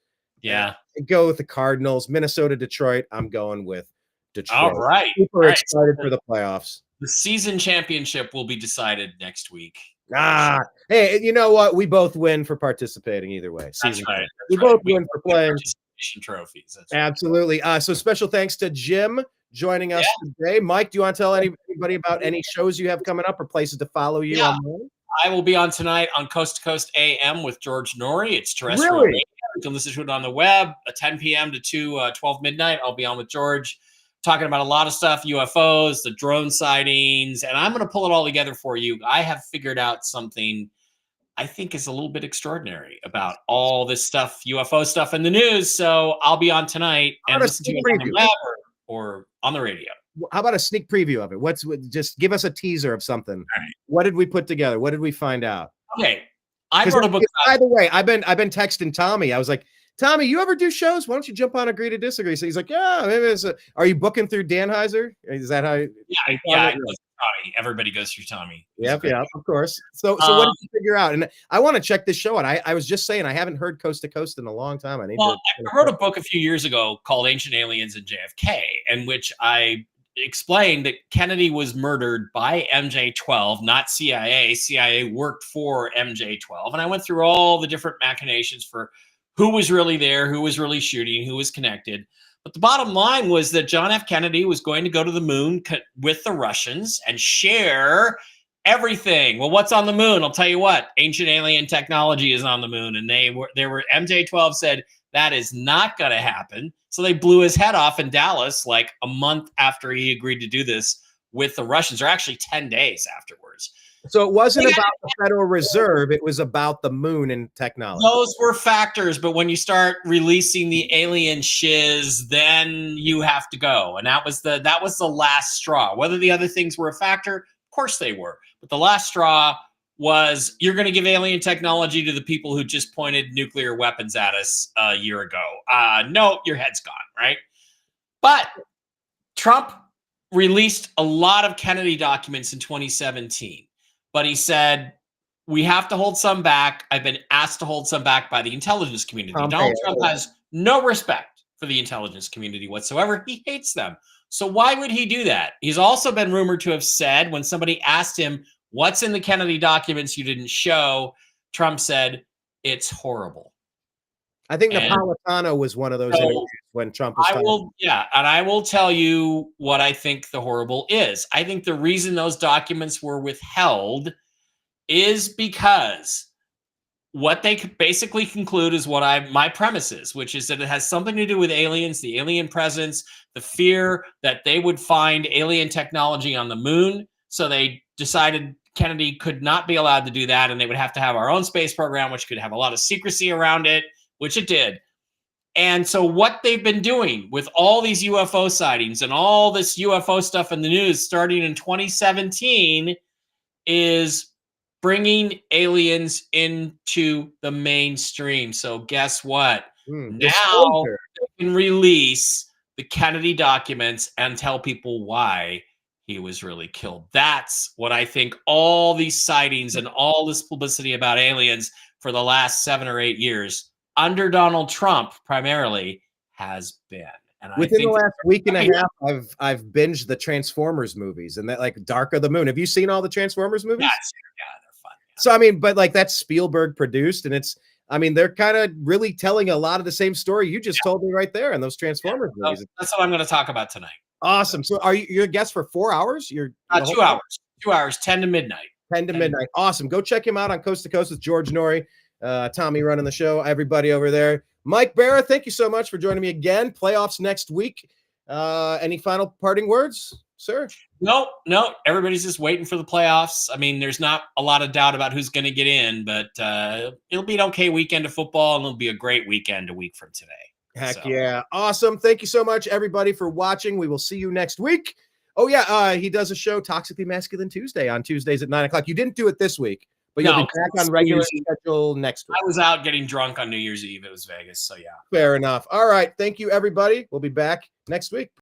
Yeah. Go with the Cardinals. Minnesota, Detroit. I'm going with Detroit. All right. Super excited for the playoffs. The season championship will be decided next week. Hey, you know what? We both win for participating either way. That's right. We both win for playing. Participation trophies. That's absolutely. Right. So special thanks to Jim joining us today. Mike, do you want to tell anybody about any shows you have coming up or places to follow you? I will be on tonight on Coast to Coast AM with George Norrie. It's terrestrial radio. You can listen to it on the web, 10 p.m. to 12 midnight. I'll be on with George, talking about a lot of stuff, UFOs, the drone sightings, and I'm going to pull it all together for you. I have figured out something I think is a little bit extraordinary about all this stuff, UFO stuff in the news. So I'll be on tonight and listen to it on the web or on the radio. How about a sneak preview of it? Just give us a teaser of something. All right. What did we put together? What did we find out? Okay. I wrote a book. By the way, I've been texting Tommy. I was like, Tommy, you ever do shows? Why don't you jump on Agree to Disagree? So he's like, yeah, maybe it's are you booking through Danheiser? Is that how? Yeah. Tommy. Everybody goes through Tommy. Yeah, of course. So what did you figure out? And I want to check this show out. I was just saying I haven't heard Coast to Coast in a long time. I wrote a book a few years ago called Ancient Aliens and JFK, in which I explained that Kennedy was murdered by MJ-12, not CIA. CIA worked for MJ-12, and I went through all the different machinations for who was really there, who was really shooting, who was connected. But the bottom line was that John F. Kennedy was going to go to the moon with the Russians and share everything. Well, what's on the moon? I'll tell you what, ancient alien technology is on the moon. And MJ-12 said, that is not going to happen. So they blew his head off in Dallas like a month after he agreed to do this with the Russians, or actually 10 days afterwards. So it wasn't about the Federal Reserve. It was about the moon and technology. Those were factors. But when you start releasing the alien shiz, then you have to go. And that was the last straw. Whether the other things were a factor, of course they were. But the last straw was, you're going to give alien technology to the people who just pointed nuclear weapons at us a year ago. No, your head's gone, right? But Trump released a lot of Kennedy documents in 2017. But he said, we have to hold some back. I've been asked to hold some back by the intelligence community. Donald Trump has no respect for the intelligence community whatsoever. He hates them. So why would he do that? He's also been rumored to have said, when somebody asked him, what's in the Kennedy documents you didn't show? Trump said, it's horrible. I think And Napolitano was one of those so interviews when Trump was I talking. will, yeah, and I will tell you what I think the horrible is. I think the reason those documents were withheld is because what they could basically conclude is what my premise is, which is that it has something to do with aliens, the alien presence, the fear that they would find alien technology on the moon. So they decided Kennedy could not be allowed to do that, and they would have to have our own space program, which could have a lot of secrecy around it, which it did. And so what they've been doing with all these UFO sightings and all this UFO stuff in the news starting in 2017 is bringing aliens into the mainstream. So guess what? Now Disclosure. they can release the Kennedy documents and tell people why he was really killed. That's what I think all these sightings and all this publicity about aliens for the last 7 or 8 years under Donald Trump primarily has been. And Within I think the last week and a half, I've binged the Transformers movies and that, like, Dark of the Moon. Have you seen all the Transformers movies? yes, yeah, they're fun. Yeah. So I mean, but like that's Spielberg produced, and I mean, they're kind of really telling a lot of the same story you just told me right there in those Transformers So movies. that's what I'm going to talk about tonight. Awesome. So are you're a guest for 4 hours? You're 2 hours. 2 hours, 10 to midnight. 10 to midnight. Awesome. Go check him out on Coast to Coast with George Norrie, Tommy running the show, everybody over there. Mike Bara, thank you so much for joining me again. Playoffs next week. Any final parting words, sir? No. Everybody's just waiting for the playoffs. I mean, there's not a lot of doubt about who's going to get in, but it'll be an okay weekend of football, and it'll be a great weekend a week from today. Heck yeah. Awesome. Thank you so much, everybody, for watching. We will see you next week. Oh, yeah. He does a show, Toxically Masculine Tuesday, on Tuesdays at 9 o'clock. You didn't do it this week, but you'll be back on regular schedule next week. I was out getting drunk on New Year's Eve. It was Vegas. So, yeah. Fair enough. All right. Thank you, everybody. We'll be back next week.